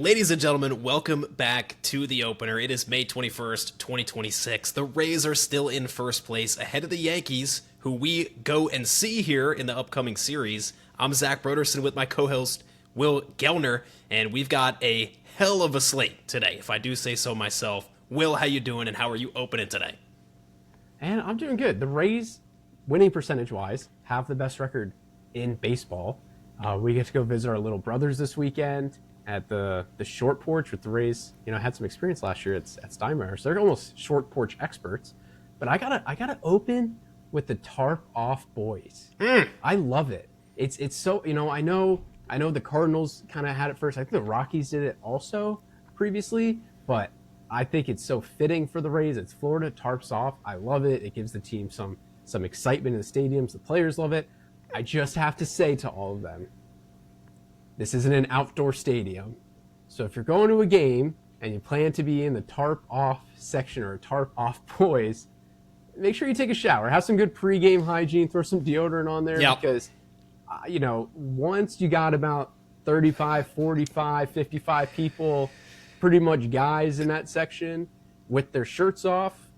Ladies and gentlemen, welcome back to the opener. It is May 21st, 2026. The Rays are still in first place ahead of the Yankees, who we go and see here in the upcoming series. I'm Zach Broderson with my co-host Will Gelner, and we've got a hell of a slate today, if I do say so myself. Will, how you doing, and how are you opening today? And I'm doing good. The Rays, winning percentage-wise, have the best record in baseball. We get to go visit our little brothers this weekend at the short porch with the Rays. You know, had some experience last year at Steinmeier, so they're almost short porch experts. But I gotta open with the tarp off boys. I love it. It's so, I know the Cardinals kind of had it first. I think the Rockies did it also previously, but I think it's so fitting for the Rays. It's Florida, tarps off. I love it. It gives the team some excitement in the stadiums. The players love it. I just have to say to all of them, this isn't an outdoor stadium. So if you're going to a game and you plan to be in the tarp off section or tarp off boys, make sure you take a shower. Have some good pregame hygiene. Throw some deodorant on there. Yep. Because, once you got about 35, 45, 55 people, pretty much guys in that section with their shirts off,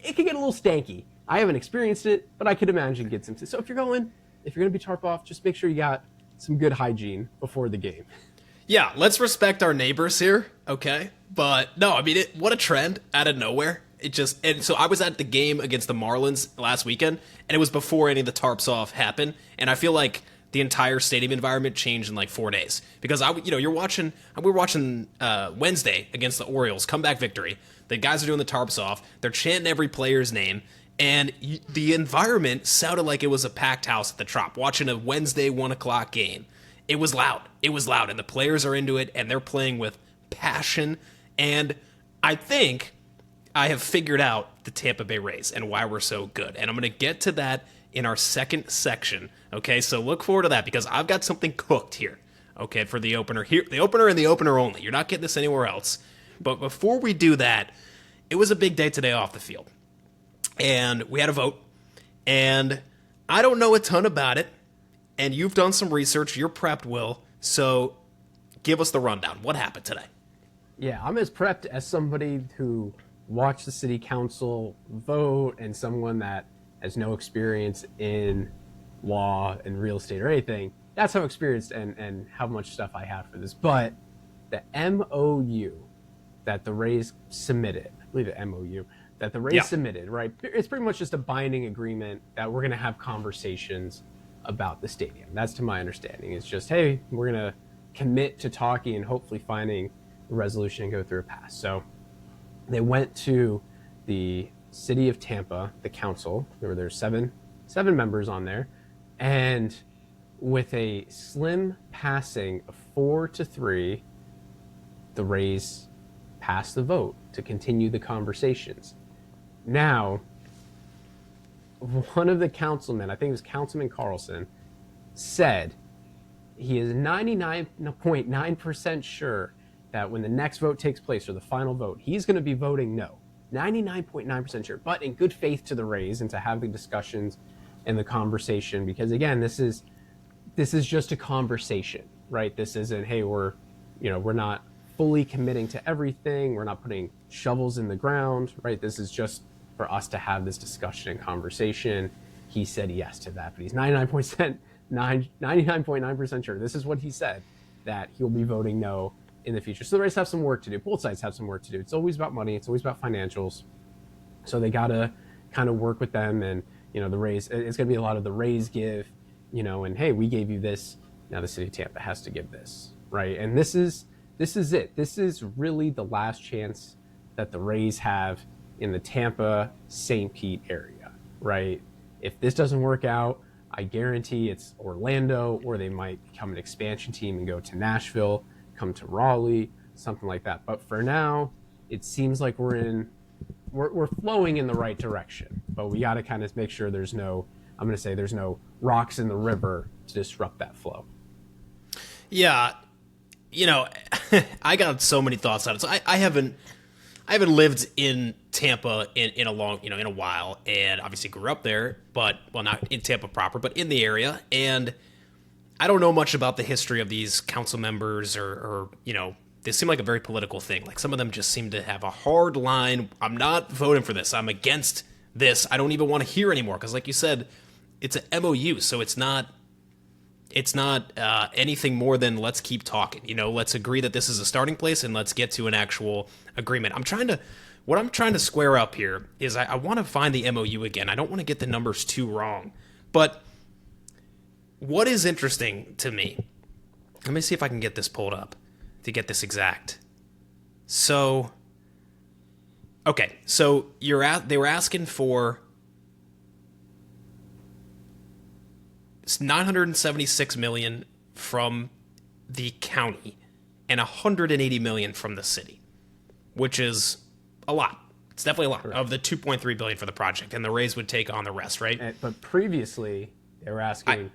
it could get a little stanky. I haven't experienced it, but I could imagine it gets into. So if you're going to be tarp off, just make sure you got some good hygiene before the game. Yeah, let's respect our neighbors here, okay? But no, I mean, what a trend out of nowhere. And so I was at the game against the Marlins last weekend, and it was before any of the tarps off happened, and I feel like the entire stadium environment changed in like 4 days. Because we were watching Wednesday against the Orioles, comeback victory. The guys are doing the tarps off, they're chanting every player's name, and the environment sounded like it was a packed house at the Trop, watching a Wednesday 1 o'clock game. It was loud. And the players are into it, and they're playing with passion. And I think I have figured out the Tampa Bay Rays and why we're so good. And I'm going to get to that in our second section. Okay, so look forward to that, because I've got something cooked here. Okay, for the opener here, the opener and the opener only. You're not getting this anywhere else. But before we do that, it was a big day today off the field. And we had a vote, and I don't know a ton about it, and you've done some research, you're prepped, Will, so give us the rundown. What happened today? Yeah, I'm as prepped as somebody who watched the city council vote and someone that has no experience in law and real estate or anything. That's how experienced and how much stuff I have for this. But the MOU that the Rays submitted, I believe the MOU, that the Rays submitted, right? It's pretty much just a binding agreement that we're going to have conversations about the stadium. That's to my understanding. It's just, hey, we're going to commit to talking and hopefully finding a resolution and go through a pass. So they went to the City of Tampa, the council. There's seven members on there. And with a slim passing of 4-3, the Rays passed the vote to continue the conversations. Now, one of the councilmen, I think it was Councilman Carlson, said he is 99.9% sure that when the next vote takes place, or the final vote, he's going to be voting no. 99.9% sure, but in good faith to the Rays and to have the discussions and the conversation, because again, this is just a conversation, right? This isn't, hey, we're not fully committing to everything. We're not putting shovels in the ground, right? This is just for us to have this discussion and conversation. He said yes to that, but he's 99.9% sure. This is what he said, that he'll be voting no in the future. So the Rays have some work to do. Both sides have some work to do. It's always about money. It's always about financials. So they got to kind of work with them. And, the Rays, it's going to be a lot of the Rays give, and hey, we gave you this. Now the city of Tampa has to give this, right? And this is it. This is really the last chance that the Rays have in the Tampa, St. Pete area, right? If this doesn't work out, I guarantee it's Orlando, or they might become an expansion team and go to Nashville, come to Raleigh, something like that. But for now, it seems like we're flowing in the right direction. But we got to kind of make sure there's no rocks in the river to disrupt that flow. Yeah, I got so many thoughts on it. So I haven't lived in Tampa in a while, and obviously grew up there, but not in Tampa proper, but in the area. And I don't know much about the history of these council members or they seem like a very political thing. Like some of them just seem to have a hard line. I'm not voting for this. I'm against this. I don't even want to hear anymore. Because like you said, it's an MOU, so it's not anything more than let's keep talking. Let's agree that this is a starting place and let's get to an actual agreement. What I'm trying to square up here is I want to find the MOU again. I don't want to get the numbers too wrong. But what is interesting to me, let me see if I can get this pulled up to get this exact. So, okay, so they were asking for $976 million from the county and $180 million from the city, which is a lot. It's definitely a lot. Correct. Of the $2.3 billion for the project, and the Rays would take on the rest, right? But previously they were asking,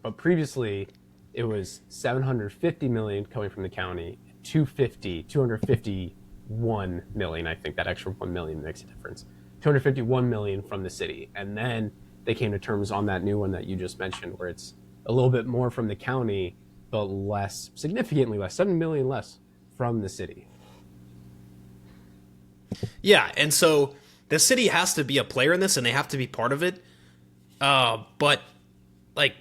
but previously it was $750 million coming from the county, $251 million. I think that extra $1 million makes a difference. $251 million from the city, and then they came to terms on that new one that you just mentioned, where it's a little bit more from the county, but less, significantly less, $7 million less from the city. Yeah, and so the city has to be a player in this, and they have to be part of it. But like,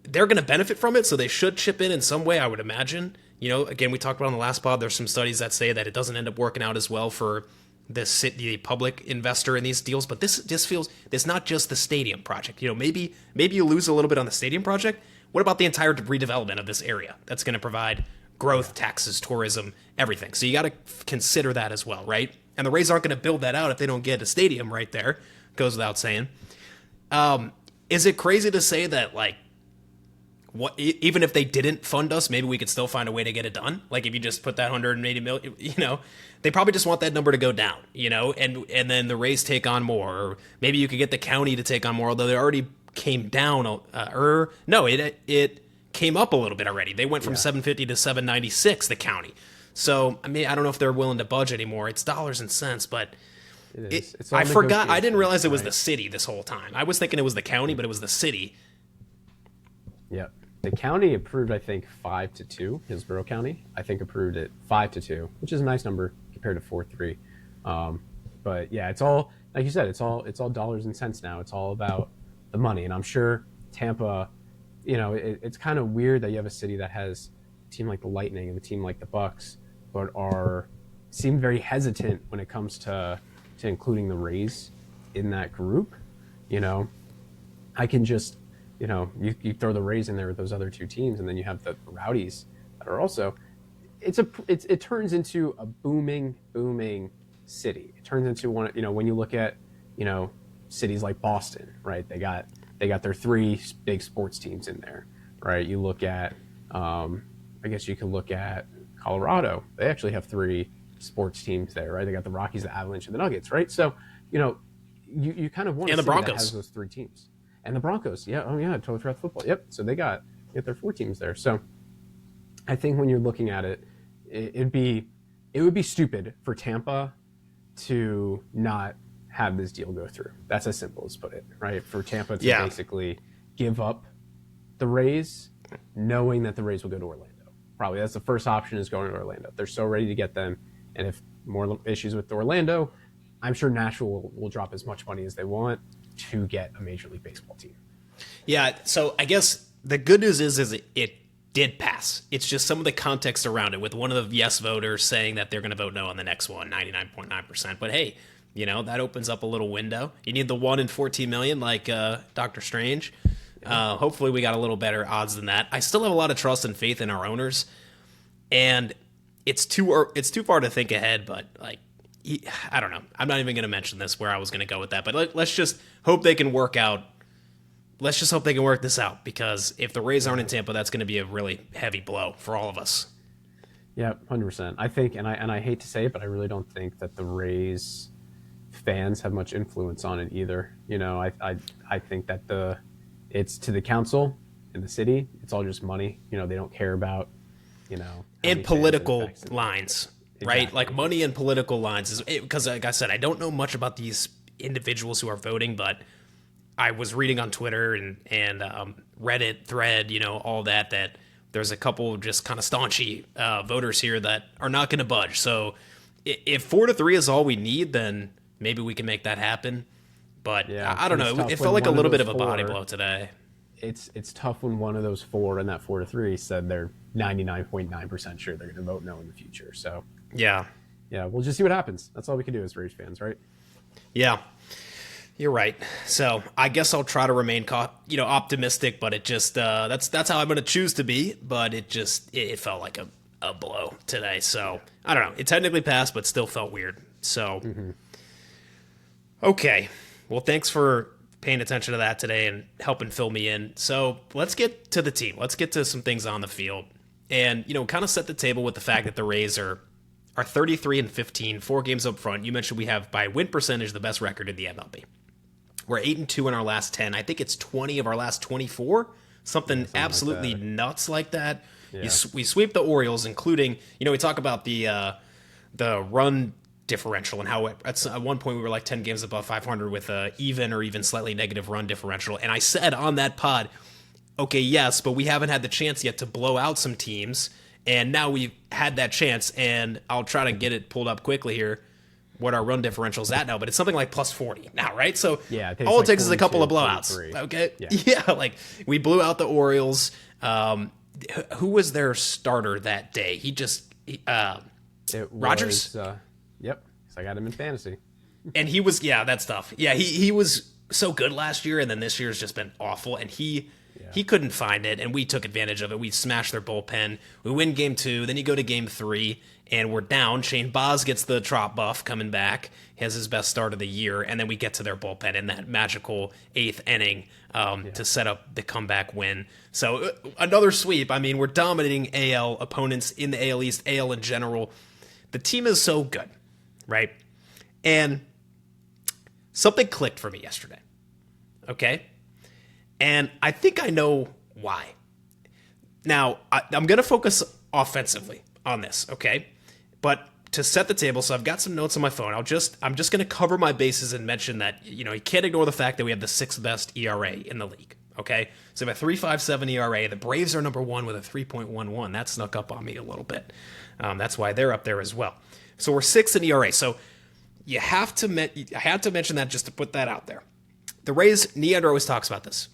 they're going to benefit from it, so they should chip in some way, I would imagine. Again, we talked about on the last pod, there's some studies that say that it doesn't end up working out as well for the public investor in these deals. But this just feels, it's not just the stadium project. Maybe you lose a little bit on the stadium project. What about the entire redevelopment of this area that's going to provide growth, taxes, tourism, everything? So you got to consider that as well, right? And the Rays aren't going to build that out if they don't get a stadium right there. Goes without saying. Is it crazy to say that, like, even if they didn't fund us, maybe we could still find a way to get it done? Like, if you just put that $180 million, they probably just want that number to go down, and then the Rays take on more, or maybe you could get the county to take on more, although they already came down, it came up a little bit already. They went from 750 to 796, the county. So, I don't know if they're willing to budge anymore. It's dollars and cents, but I forgot. I didn't realize it was the city this whole time. I was thinking it was the county, but it was the city. Yeah. The county approved, I think, 5-2. Hillsborough County, I think, approved it 5-2, which is a nice number compared to 4-3. But yeah, it's all, like you said, it's all dollars and cents now. It's all about the money. And I'm sure Tampa, it's kind of weird that you have a city that has a team like the Lightning and a team like the Bucks, but seem very hesitant when it comes to including the Rays in that group. I can just, you throw the Rays in there with those other two teams, and then you have the Rowdies that are also. It turns into a booming city. It turns into one. When you look at cities like Boston, right? They got their three big sports teams in there, right? You look at, I guess you could look at Colorado. They actually have three sports teams there, right? They got the Rockies, the Avalanche, and the Nuggets, right? So you kind of want a city that has those three teams. And the Broncos, yeah, I totally forgot football. Yep, so they got their four teams there. So I think when you're looking at it, it would be stupid for Tampa to not have this deal go through. That's as simple as put it, right? For Tampa to basically give up the Rays, knowing that the Rays will go to Orlando. Probably that's the first option, is going to Orlando. They're so ready to get them, and if more issues with Orlando, I'm sure Nashville will drop as much money as they want to get a Major League Baseball team. Yeah, so I guess the good news is it did pass. It's just some of the context around it, with one of the yes voters saying that they're going to vote no on the next one, 99.9%. But hey, that opens up a little window. You need the 1 in 14 million like Doctor Strange. Hopefully we got a little better odds than that. I still have a lot of trust and faith in our owners, and it's too far to think ahead, but like, I don't know. I'm not even going to mention this where I was going to go with that, but let's just hope they can work out. Let's just hope they can work this out, because if the Rays aren't in Tampa, that's going to be a really heavy blow for all of us. Yeah, 100%. I think, and I hate to say it, but I really don't think that the Rays fans have much influence on it either. I think that it's to the council and the city. It's all just money. They don't care about, and political lines. Exactly. Right? Like money and political lines. Because like I said, I don't know much about these individuals who are voting, but I was reading on Twitter and Reddit thread, all that there's a couple just kind of staunchy voters here that are not going to budge. So if 4-3 is all we need, then maybe we can make that happen. But Yeah, I don't know. It felt like a little bit of a body blow today. It's tough when one of those four in that 4-3 said they're 99.9% sure they're going to vote no in the future. So Yeah. We'll just see what happens. That's all we can do as Rays fans, right? Yeah. You're right. So I guess I'll try to remain, optimistic, but it just that's how I'm going to choose to be. But it felt like a blow today. So I don't know. It technically passed, but still felt weird. So Okay. Well, thanks for paying attention to that today and helping fill me in. So let's get to the team. Let's get to some things on the field, and kind of set the table with the fact that the Rays are 33-15, 4 games up front. You mentioned we have by win percentage the best record in the MLB. We're 8-2 in our last 10. I think it's 20 of our last 24. Something absolutely like that. Nuts like that. Yeah. We sweep the Orioles, including we talk about the run differential and how at one point we were like 10 games above 500 with a even or even slightly negative run differential. And I said on that pod, okay, yes, but we haven't had the chance yet to blow out some teams. And now we've had that chance, and I'll try to get it pulled up quickly here, what our run differential is at now, but it's something like plus 40 now, right? So Yeah, I think all it it's takes like is a couple of 42, blowouts. 43. Okay? Yeah. Like we blew out the Orioles. Who was their starter that day? It was, Rogers? Yep. So I got him in fantasy. And he was, that stuff. Yeah, he was so good last year, and then this year's just been awful, and he couldn't find it, and we took advantage of it. We smashed their bullpen. We win game 2, then you go to game 3, and we're down. Shane Baz gets the trot buff coming back. He has his best start of the year, and then we get to their bullpen in that magical 8th inning to set up the comeback win. So another sweep. I mean, we're dominating AL opponents in the AL East, AL in general. The team is so good, right? And something clicked for me yesterday, okay? And I think I know why. Now, I'm going to focus offensively on this, okay? But to set the table, so I've got some notes on my phone. I'm just going to cover my bases and mention that, you can't ignore the fact that we have the 6th best ERA in the league, okay? So we have a 3.57 ERA. The Braves are number 1 with a 3.11. That snuck up on me a little bit. That's why they're up there as well. So we're 6th in ERA. So I had to mention that just to put that out there. The Rays, Neander always talks about this.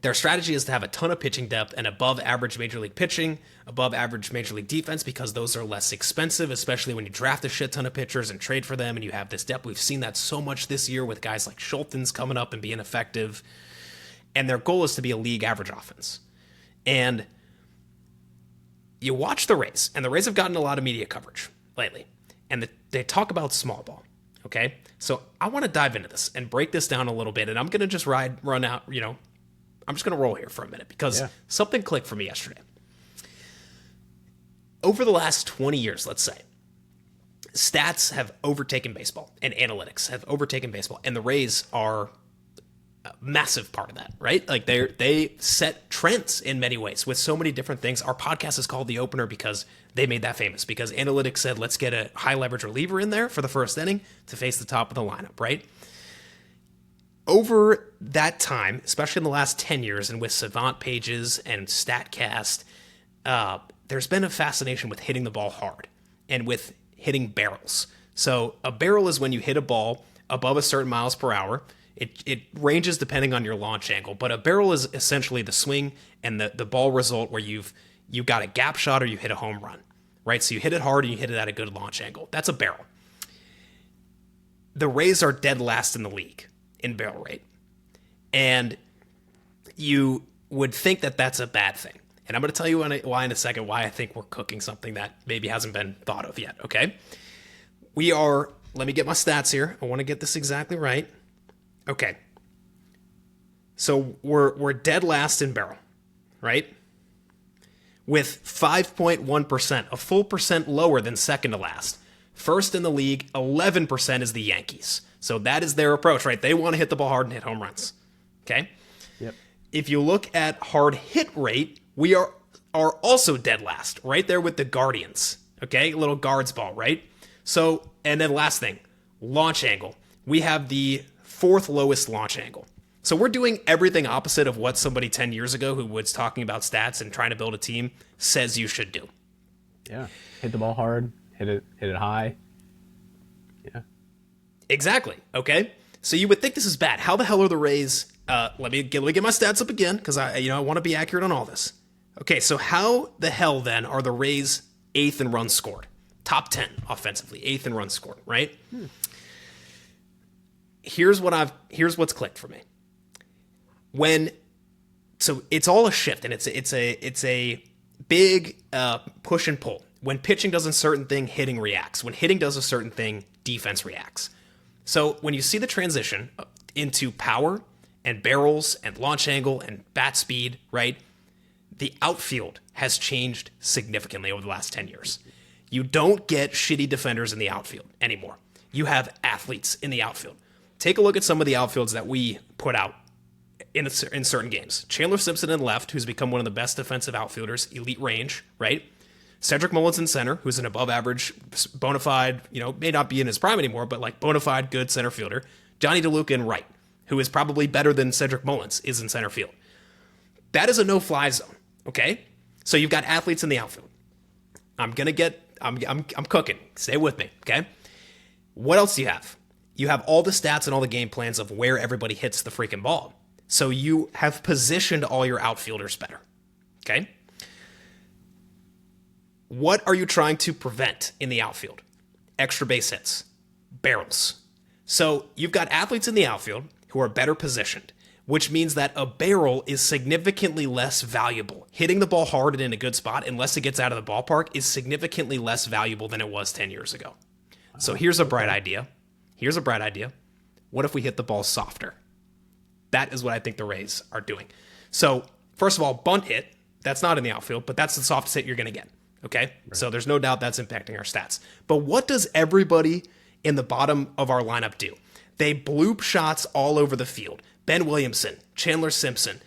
Their strategy is to have a ton of pitching depth and above average major league pitching, above average major league defense, because those are less expensive, especially when you draft a shit ton of pitchers and trade for them and you have this depth. We've seen that so much this year with guys like Schulten's coming up and being effective. And their goal is to be a league average offense. And you watch the Rays, and the Rays have gotten a lot of media coverage lately. And they talk about small ball, okay? So I want to dive into this and break this down a little bit, and I'm going to just run out, I'm just going to roll here for a minute because something clicked for me yesterday. Over the last 20 years, let's say, stats have overtaken baseball and analytics have overtaken baseball, and the Rays are a massive part of that, right? Like they set trends in many ways with so many different things. Our podcast is called The Opener because they made that famous, because analytics said, let's get a high leverage reliever in there for the first inning to face the top of the lineup, right? Over that time, especially in the last 10 years, and with Savant pages and StatCast, there's been a fascination with hitting the ball hard and with hitting barrels. So a barrel is when you hit a ball above a certain miles per hour. It ranges depending on your launch angle, but a barrel is essentially the swing and the ball result where you've got a gap shot or you hit a home run, right? So you hit it hard and you hit it at a good launch angle. That's a barrel. The Rays are dead last in the league in barrel rate. And you would think that that's a bad thing. And I'm going to tell you why in a second, why I think we're cooking something that maybe hasn't been thought of yet, okay? Let me get my stats here. I want to get this exactly right. Okay. So we're dead last in barrel, right? With 5.1%, a full percent lower than second to last. First in the league, 11% is the Yankees. So that is their approach, right? They want to hit the ball hard and hit home runs. Okay? Yep. If you look at hard hit rate, we are also dead last, right there with the Guardians. Okay? Little guards ball, right? So, and then last thing, launch angle. We have the 4th lowest launch angle. So we're doing everything opposite of what somebody 10 years ago who was talking about stats and trying to build a team says you should do. Yeah. Hit the ball hard, hit it high. Yeah. Exactly. Okay. So you would think this is bad. How the hell are the Rays? Let me get my stats up again because I want to be accurate on all this. Okay. So how the hell then are the Rays 8th in runs scored? Top 10 offensively, 8th in runs scored. Right. Here's what's clicked for me. So it's all a shift, and it's a big push and pull. When pitching does a certain thing, hitting reacts. When hitting does a certain thing, defense reacts. So when you see the transition into power and barrels and launch angle and bat speed, right? The outfield has changed significantly over the last 10 years. You don't get shitty defenders in the outfield anymore. You have athletes in the outfield. Take a look at some of the outfields that we put out in certain games. Chandler Simpson in left, who's become one of the best defensive outfielders, elite range, right? Cedric Mullins in center, who's an above average, bona fide, may not be in his prime anymore, but like bona fide good center fielder. Johnny DeLuca in right, who is probably better than Cedric Mullins is in center field. That is a no-fly zone, okay? So you've got athletes in the outfield. I'm cooking. Stay with me, okay? What else do you have? You have all the stats and all the game plans of where everybody hits the freaking ball. So you have positioned all your outfielders better, okay? What are you trying to prevent in the outfield? Extra base hits, barrels. So you've got athletes in the outfield who are better positioned, which means that a barrel is significantly less valuable. Hitting the ball hard and in a good spot, unless it gets out of the ballpark, is significantly less valuable than it was 10 years ago. So here's a bright idea. What if we hit the ball softer? That is what I think the Rays are doing. So first of all, bunt hit, that's not in the outfield, but that's the softest hit you're going to get. Okay, right. So there's no doubt that's impacting our stats. But what does everybody in the bottom of our lineup do? They bloop shots all over the field. Ben Williamson, Chandler Simpson.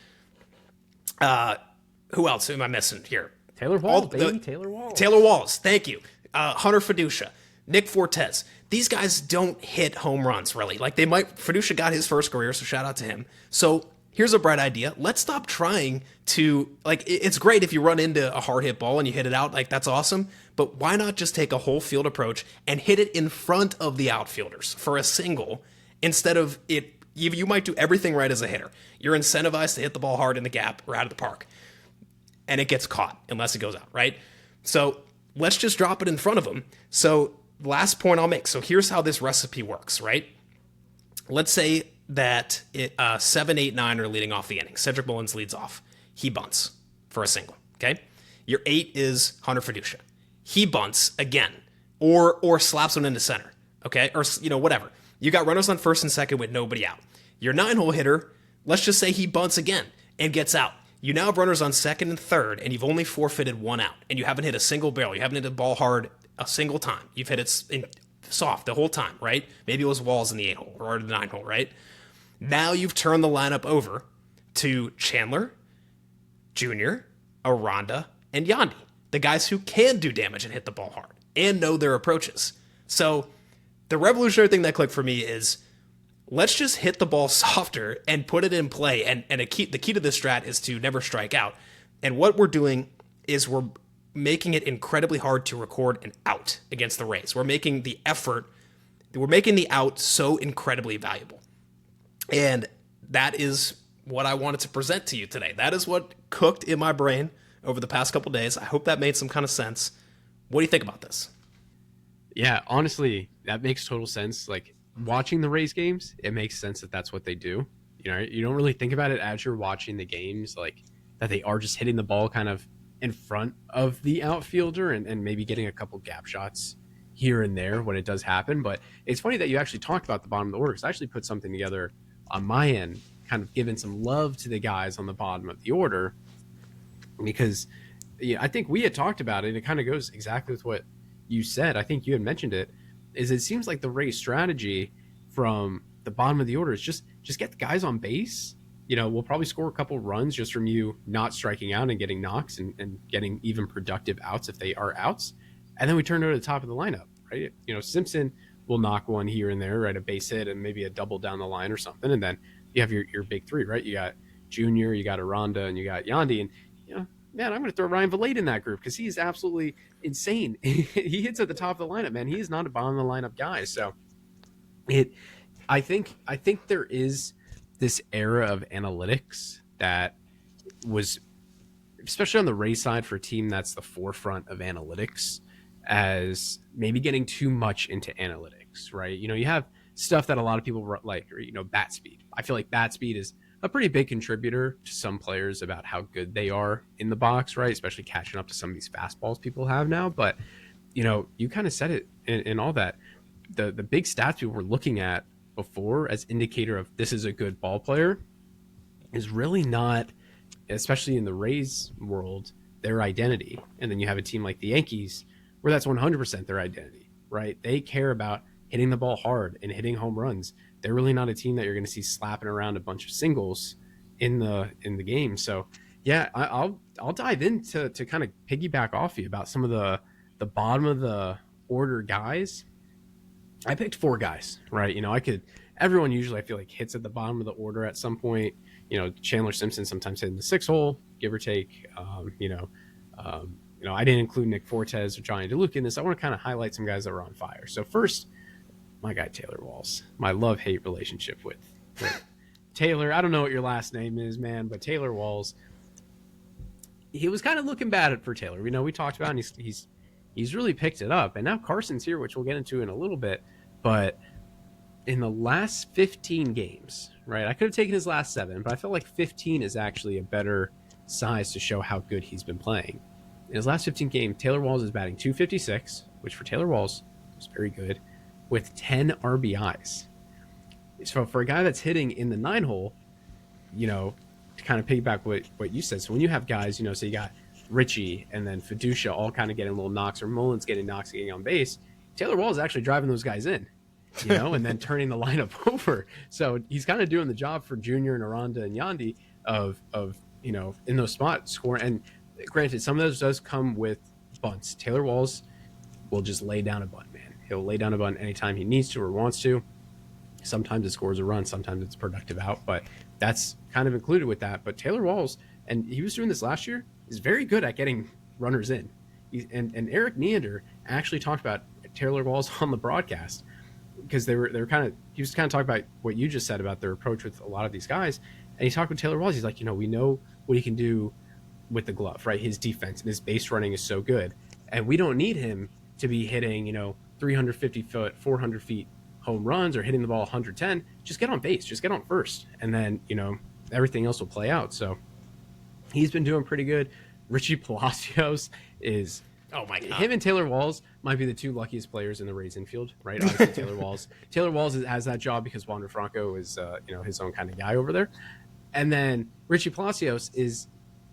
Who else am I missing here? Taylor Walls, Taylor Walls. Taylor Walls, thank you. Hunter Fiducia, Nick Fortes. These guys don't hit home runs, really. Like Fiducia got his first career, so shout out to him. So here's a bright idea. Let's stop trying to, it's great if you run into a hard hit ball and you hit it out, that's awesome. But why not just take a whole field approach and hit it in front of the outfielders for a single instead of it? You might do everything right as a hitter. You're incentivized to hit the ball hard in the gap or out of the park. And it gets caught unless it goes out, right? So let's just drop it in front of them. So last point I'll make. So here's how this recipe works, right? Let's say that 7, 8, 9 are leading off the inning. Cedric Mullins leads off. He bunts for a single, okay? Your 8 is Hunter Fiducia. He bunts again or slaps one into center, okay? Or, whatever. You got runners on first and second with nobody out. Your 9-hole hitter, let's just say he bunts again and gets out. You now have runners on second and third, and you've only forfeited one out, and you haven't hit a single barrel. You haven't hit the ball hard a single time. You've hit it soft the whole time, right? Maybe it was Walls in the 8-hole or the 9-hole, right? Now you've turned the lineup over to Chandler, Junior, Aranda, and Yandy, the guys who can do damage and hit the ball hard and know their approaches. So the revolutionary thing that clicked for me is let's just hit the ball softer and put it in play. And the key to this strat is to never strike out. And what we're doing is we're making it incredibly hard to record an out against the Rays. We're making the out so incredibly valuable. And that is what I wanted to present to you today. That is what cooked in my brain over the past couple days. I hope that made some kind of sense. What do you think about this? Yeah, honestly, that makes total sense. Watching the Rays games, it makes sense that that's what they do. You don't really think about it as you're watching the games, that they are just hitting the ball kind of in front of the outfielder and maybe getting a couple gap shots here and there when it does happen. But it's funny that you actually talked about the bottom of the order, because I actually put something together on my end, kind of giving some love to the guys on the bottom of the order, because I think we had talked about it, and it kind of goes exactly with what you said. I think you had mentioned it, is it seems like the Rays strategy from the bottom of the order is just get the guys on base. We'll probably score a couple runs just from you not striking out and getting knocks and getting even productive outs if they are outs. And then we turn to the top of the lineup, right? Simpson will knock one here and there, right? A base hit and maybe a double down the line or something. And then, you have your big three, right? You got Junior, you got Aranda, and you got Yandy. And, man, I'm going to throw Ryan Valade in that group because he is absolutely insane. He hits at the top of the lineup, man. He is not a bottom of the lineup guy. So it, I think there is this era of analytics that was, especially on the Rays side, for a team that's the forefront of analytics, as maybe getting too much into analytics, right? You have stuff that a lot of people like, or, bat speed. I feel like bat speed is a pretty big contributor to some players about how good they are in the box, right? Especially catching up to some of these fastballs people have now. But, you kind of said it in all that. The big stats people were looking at before as indicator of this is a good ball player is really not, especially in the Rays world, their identity. And then you have a team like the Yankees where that's 100% their identity, right? They care about hitting the ball hard and hitting home runs. They're really not a team that you're going to see slapping around a bunch of singles in the game. So yeah, I'll dive into to kind of piggyback off you about some of the bottom of the order guys. I picked 4 guys, right? Everyone usually, I feel like, hits at the bottom of the order at some point. Chandler Simpson sometimes hitting the 6 hole, give or take. I didn't include Nick Fortes or Johnny DeLuca in this. I want to kind of highlight some guys that were on fire. So first, my guy Taylor Walls. My love-hate relationship with Taylor. I don't know what your last name is, man, but Taylor Walls. He was kind of looking bad for Taylor. We talked about, and he's really picked it up. And now Carson's here, which we'll get into in a little bit. But in the last 15 games, right? I could have taken his last 7, but I felt like 15 is actually a better size to show how good he's been playing. In his last 15 games, Taylor Walls is batting .256, which for Taylor Walls is very good, with 10 RBIs. So for a guy that's hitting in the 9 hole, to kind of piggyback what you said. So when you have guys, so you got Richie and then Fiducia all kind of getting little knocks, or Mullins getting knocks, getting on base, Taylor Walls is actually driving those guys in, and then turning the lineup over. So he's kind of doing the job for Junior and Aranda and Yandy of in those spots scoring. And granted, some of those does come with bunts. Taylor Walls will just lay down a bunt, man. He'll lay down a bunt anytime he needs to or wants to. Sometimes it scores a run, sometimes it's productive out, but that's kind of included with that. But Taylor Walls, and he was doing this last year, is very good at getting runners in. And Eric Neander actually talked about Taylor Walls on the broadcast, because he was kind of talking about what you just said about their approach with a lot of these guys. And he talked with Taylor Walls. He's like, we know what he can do with the glove, right? His defense and his base running is so good. And we don't need him to be hitting, 350 foot, 400 feet home runs or hitting the ball 110. Just get on base, just get on first. And then, everything else will play out. So he's been doing pretty good. Richie Palacios is, oh my God, him and Taylor Walls might be the 2 luckiest players in the Rays infield, right? Obviously, Taylor Walls has that job because Wander Franco is, his own kind of guy over there. And then Richie Palacios is,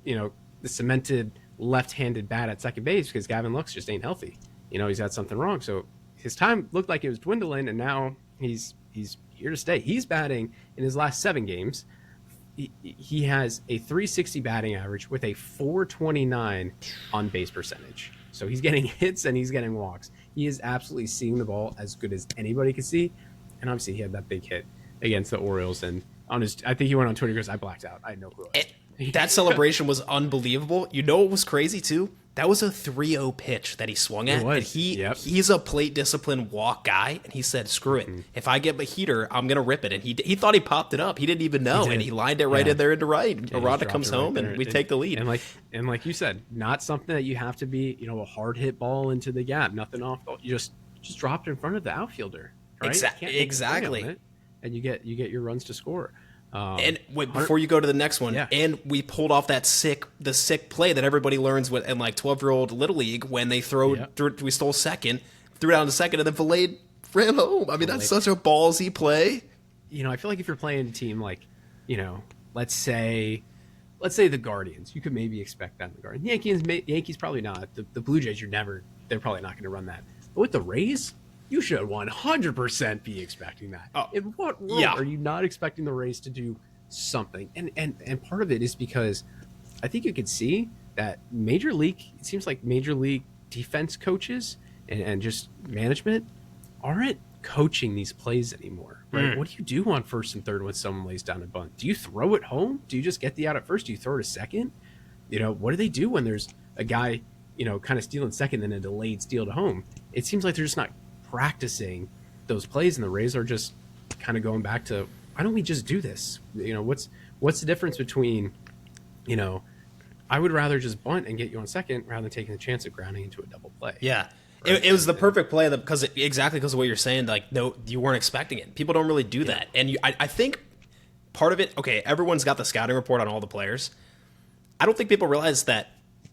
the cemented left-handed bat at second base because Gavin Lux just ain't healthy. He's got something wrong. So his time looked like it was dwindling, and now he's here to stay. He's batting in his last 7 games. He has a .360 batting average with a .429 on base percentage. So he's getting hits and he's getting walks. He is absolutely seeing the ball as good as anybody could see. And obviously he had that big hit against the Orioles. And I think he went on Twitter because I blacked out. I had no clue. That celebration was unbelievable. You know what was crazy too? That was a 3-0 pitch that he swung at. And he's a plate discipline walk guy, and he said, "Screw it. If I get a heater, I'm gonna rip it." And he thought he popped it up. He didn't even know, and he lined it right in there into right. Aranda comes home, and we take the lead. And like you said, not something that you have to be, a hard hit ball into the gap. Nothing off. You just dropped in front of the outfielder. Right? Exactly. And you get your runs to score. And wait, before you go to the next one, and we pulled off the sick play that everybody learns in like 12-year-old Little League when they we stole second, threw down to second, and then Valade ran home. I mean, that's such a ballsy play. I feel like if you're playing a team like, let's say the Guardians, you could maybe expect that in the Guardians. Yankees probably not. The Blue Jays, they're probably not going to run that. But with the Rays, you should 100% be expecting that. In what world are you not expecting the Rays to do something? And part of it is because I think you could see that it seems like Major League defense coaches and just management aren't coaching these plays anymore, right? What do you do on first and third when someone lays down a bunt? Do you throw it home? Do you just get the out at first? Do you throw it a second? What do they do when there's a guy, kind of stealing second and a delayed steal to home? It seems like they're just not practicing those plays, and the Rays are just kind of going back to, why don't we just do this? What's the difference between, I would rather just bunt and get you on second rather than taking the chance of grounding into a double play. Yeah. Right? It was the perfect play because of what you're saying. Like, no, you weren't expecting it. People don't really do that. And I think part of it, okay, everyone's got the scouting report on all the players. I don't think people realize that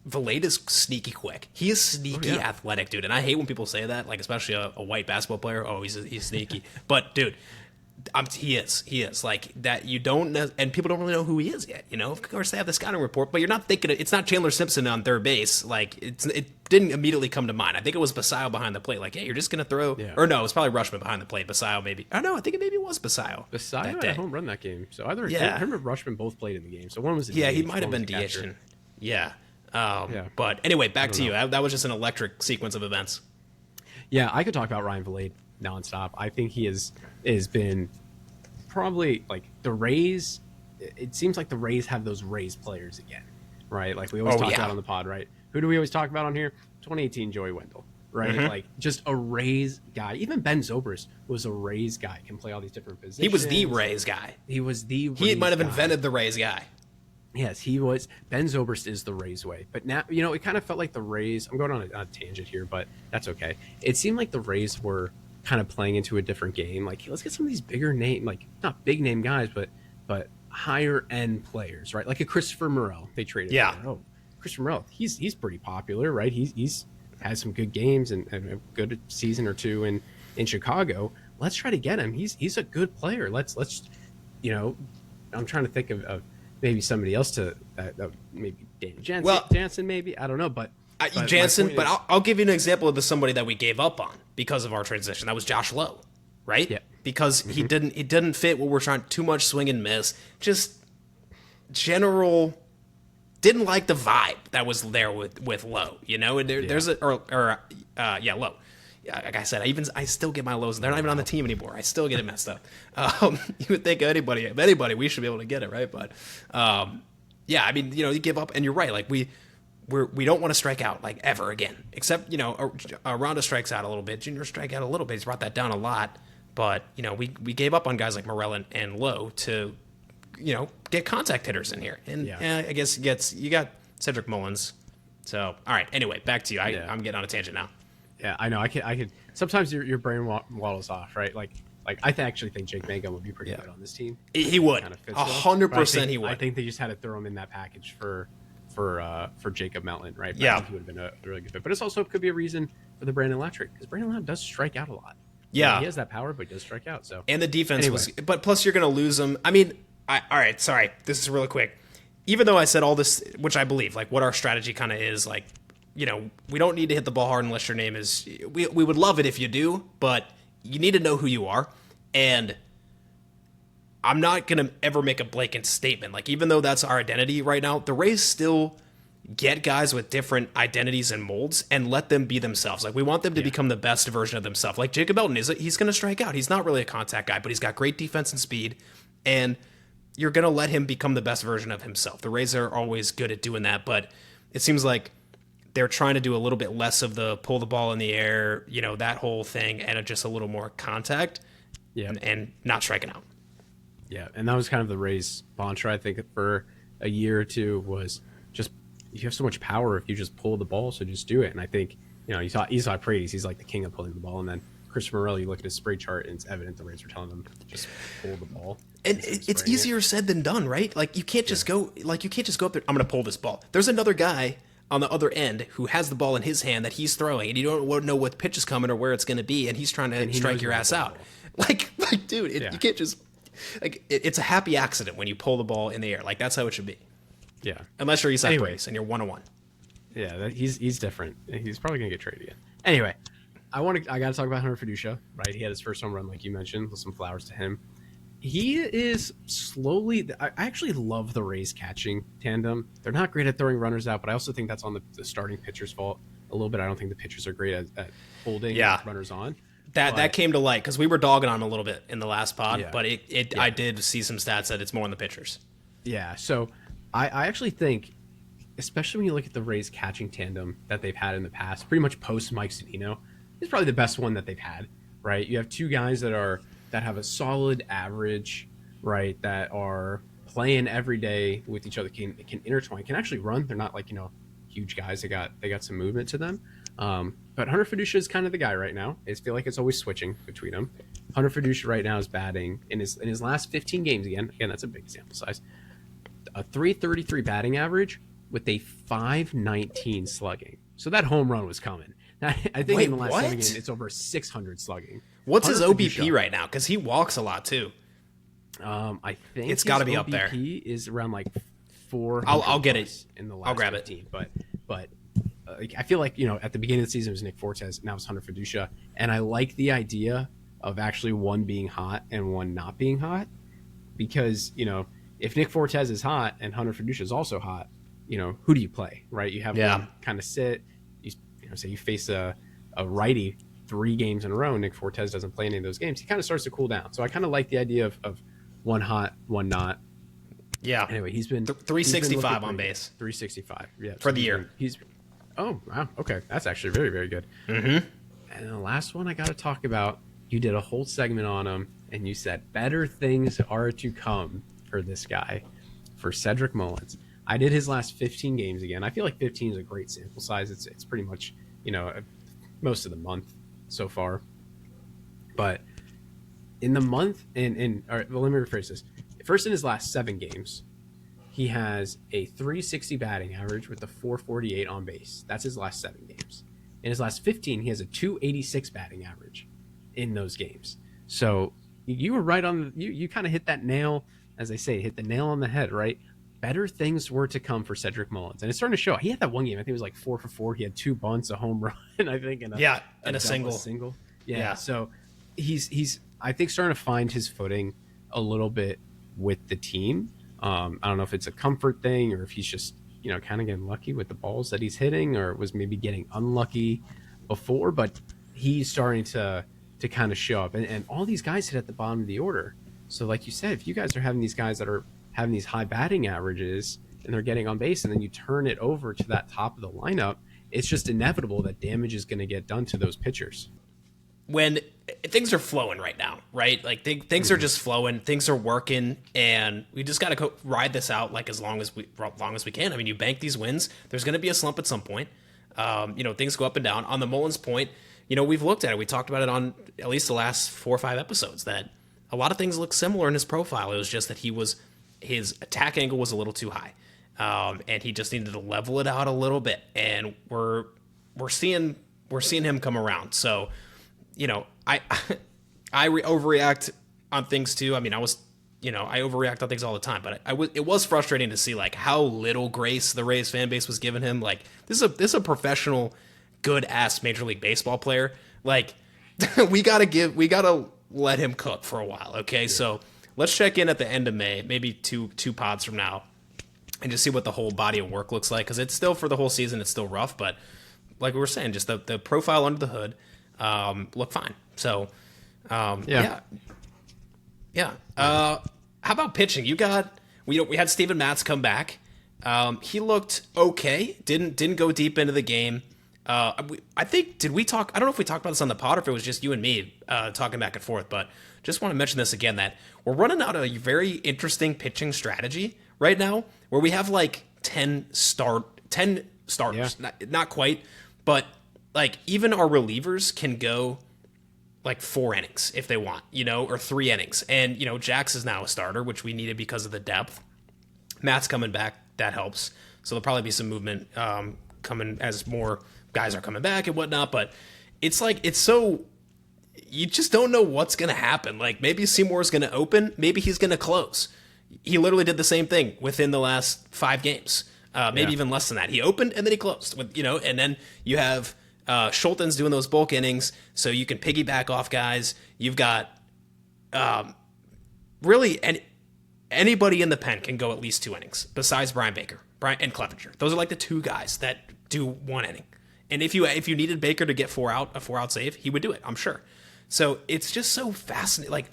Valade is sneaky quick. He is sneaky athletic, dude. And I hate when people say that, like especially a white basketball player. Oh, he's sneaky. But dude, he is like that. You don't know, and people don't really know who he is yet. Of course they have the scouting report, but you're not thinking it's not Chandler Simpson on third base. Like it didn't immediately come to mind. I think it was Basayo behind the plate. Like, hey, you're just gonna throw, or no, it's probably Rushman behind the plate. Basayo maybe. I don't know. I think it was Basayo. Basayo had a home run that game. So either him or Rushman both played in the game. So one was he might have been DHing. Yeah. But anyway, back to you. That was just an electric sequence of events. Yeah, I could talk about Ryan Valade nonstop. I think he has been probably like the Rays. It seems like the Rays have those Rays players again, right? Like we always talk about on the pod, right? Who do we always talk about on here? 2018 Joey Wendell, right? Like just a Rays guy. Even Ben Zobrist was a Rays guy. Can play all these different positions. He was the Rays guy. He might have invented the Rays guy. Yes, he was. Ben Zobrist is the Rays way. But now, it kind of felt like the Rays, I'm going on a tangent here, but that's okay. It seemed like the Rays were kind of playing into a different game. Like, let's get some of these bigger name, like not big name guys, but higher end players, right? Like a Christopher Morel they traded. Yeah. For. Oh, Christopher Morel, he's pretty popular, right? He's had some good games and a good season or two in Chicago. Let's try to get him. He's a good player. Let's I'm trying to think of maybe somebody else to maybe Danny Jansen, maybe, I don't know, but Jansen. But I'll give you an example of somebody that we gave up on because of our transition. That was Josh Lowe, right? Yeah. Because he didn't fit what we're trying. Too much swing and miss. Just general. Didn't like the vibe that was there with Lowe. There's Lowe. Yeah, like I said, I still get my lows. They're not even on the team anymore. I still get it messed up. You would think anybody, we should be able to get it, right? But you give up, and you're right. Like we don't want to strike out like ever again. Except Ronda strikes out a little bit. Junior strike out a little bit. He's brought that down a lot. But we gave up on guys like Morel and Lowe to get contact hitters in here. And I guess you got Cedric Mullins. So all right. Anyway, back to you. I'm getting on a tangent now. Yeah, I know. I could. Sometimes your brain waddles off, right? Like I actually think Jake Mangum would be pretty good on this team. He would. 100% he would. I think they just had to throw him in that package for Jacob Melton, right? But yeah, I think he would have been a really good fit. But it's also could be a reason for the Brandon Electric, because Brandon Electric does strike out a lot. Yeah, he has that power, but he does strike out. So and the defense was, but plus you're going to lose him. I mean, all right, sorry, this is really quick. Even though I said all this, which I believe, like what our strategy kind of is, like. We don't need to hit the ball hard unless your name is. We would love it if you do, but you need to know who you are. And I'm not going to ever make a blanket statement. Like, even though that's our identity right now, the Rays still get guys with different identities and molds and let them be themselves. Like, we want them to become the best version of themselves. Like, Jacob Elton, he's going to strike out. He's not really a contact guy, but he's got great defense and speed. And you're going to let him become the best version of himself. The Rays are always good at doing that, but it seems like they're trying to do a little bit less of the pull the ball in the air, that whole thing, and just a little more contact and not striking out. Yeah, and that was kind of the Rays' mantra, I think, for a year or two, was just you have so much power if you just pull the ball, so just do it. And I think, you saw Paredes, he's like the king of pulling the ball. And then Christopher Morel, you look at his spray chart, and it's evident the Rays were telling him to just pull the ball. And it's easier said than done, right? Like, you can't just go up there, I'm going to pull this ball. There's another guy on the other end who has the ball in his hand that he's throwing, and you don't know what pitch is coming or where it's going to be, and he's trying to strike your ass out. Like, dude, you can't just it's a happy accident when you pull the ball in the air. Like, that's how it should be. Yeah, unless you're Isaac Brace and you're 1-1. Yeah, he's different. He's probably going to get traded again. Anyway, I got to talk about Hunter Fiducia, right? He had his first home run, like you mentioned, with some flowers to him. He is slowly. I actually love the Rays catching tandem. They're not great at throwing runners out, but I also think that's on the starting pitcher's fault a little bit. I don't think the pitchers are great at holding runners on. that came to light because we were dogging on him a little bit in the last pod, Yeah. but I did see some stats that it's more in the pitchers. Yeah, so I actually think, especially when you look at the Rays catching tandem that they've had in the past, pretty much post Mike Zunino, is probably the best one that they've had, right? You have two guys that have a solid average, right? That are playing every day with each other, can intertwine, can actually run. They're not like, huge guys. They got some movement to them. But Hunter Fiducia is kind of the guy right now. I feel like it's always switching between them. Hunter Fiducia right now is batting in his last 15 games again, that's a big sample size, a 333 batting average with a 519 slugging. So that home run was coming. I think Wait, in the last what? 7 games, it's over 600 slugging. What's Hunter his OBP Fiducia, right now? Because he walks a lot too. I think It's gotta be up there. OBP is around like 400. I'll get it. In the last I'll grab 15, but I feel like at the beginning of the season it was Nick Fortes, now it's Hunter Fiducia, and I like the idea of actually one being hot and one not being hot, because if Nick Fortes is hot and Hunter Fiducia is also hot, who do you play, right? You have one kind of sit. Say you face a righty 3 games in a row, Nick Fortes doesn't play any of those games, he kind of starts to cool down. So I kind of like the idea of one hot, one not. Yeah. Anyway, he's been 365 on base. 365, yeah, for the year. Oh wow, okay, that's actually very, very good. Mm-hmm. And the last one I got to talk about, you did a whole segment on him, and you said better things are to come for this guy, for Cedric Mullins. I did his last 15 games again. I feel like 15 is a great sample size. It's pretty much most of the month so far. But in the month, all right, well, let me rephrase this. First, in his last 7 games, he has a 360 batting average with a 448 on base. That's his last 7 games. In his last 15, he has a 286 batting average in those games. So you were right on. You kind of hit that nail, as they say, hit the nail on the head, right? Better things were to come for Cedric Mullins, and it's starting to show. He had that one game. I think it was like 4 for 4. He had 2 bunts, a home run, I think, and a single. Yeah. So he's I think starting to find his footing a little bit with the team. I don't know if it's a comfort thing or if he's just kind of getting lucky with the balls that he's hitting, or was maybe getting unlucky before. But he's starting to kind of show up, and all these guys hit at the bottom of the order. So like you said, if you guys are having these guys that are having these high batting averages and they're getting on base, and then you turn it over to that top of the lineup, it's just inevitable that damage is going to get done to those pitchers. When things are flowing right now, right? Like things are just flowing, things are working, and we just got to ride this out like as long as we can. I mean, you bank these wins. There's going to be a slump at some point. Things go up and down. On the Mullins point, we've looked at it. We talked about it on at least the last 4 or 5 episodes that a lot of things look similar in his profile. It was just that his attack angle was a little too high, and he just needed to level it out a little bit. And we're seeing him come around. So, I overreact on things too. I mean, I overreact on things all the time, but it was frustrating to see like how little grace the Rays fan base was giving him. Like this is a professional, good ass Major League Baseball player. Like we gotta let him cook for a while. Okay. Yeah. So let's check in at the end of May, maybe two pods from now, and just see what the whole body of work looks like. Cause it's still, for the whole season, it's still rough, but like we were saying, just the profile under the hood, look fine. So, yeah. How about pitching? We had Steven Matz come back. He looked okay. Didn't go deep into the game. I think, did we talk? I don't know if we talked about this on the pod or if it was just you and me talking back and forth, but just want to mention this again, that we're running out a very interesting pitching strategy right now where we have like 10 starters, not quite, but like even our relievers can go like 4 innings if they want, or 3 innings. And, Jax is now a starter, which we needed because of the depth. Matt's coming back. That helps. So there'll probably be some movement coming as more guys are coming back and whatnot. But it's so, you just don't know what's going to happen. Like maybe Seymour's going to open. Maybe he's going to close. He literally did the same thing within the last 5 games. Maybe even less than that. He opened and then he closed with, and then you have Schulten's doing those bulk innings, so you can piggyback off guys. You've got really anybody in the pen can go at least 2 innings besides Brian Baker, and Clevenger. Those are like the 2 guys that do 1 inning. And if you needed Baker to get a 4 out save, he would do it, I'm sure. So it's just so fascinating. Like,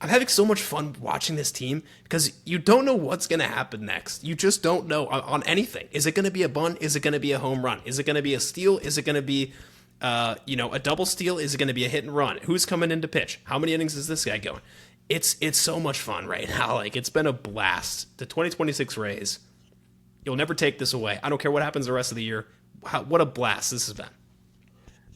I'm having so much fun watching this team because you don't know what's going to happen next. You just don't know on anything. Is it going to be a bunt? Is it going to be a home run? Is it going to be a steal? Is it going to be, a double steal? Is it going to be a hit and run? Who's coming in to pitch? How many innings is this guy going? It's so much fun right now. Like, it's been a blast. The 2026 Rays, you'll never take this away. I don't care what happens the rest of the year. What a blast this has been.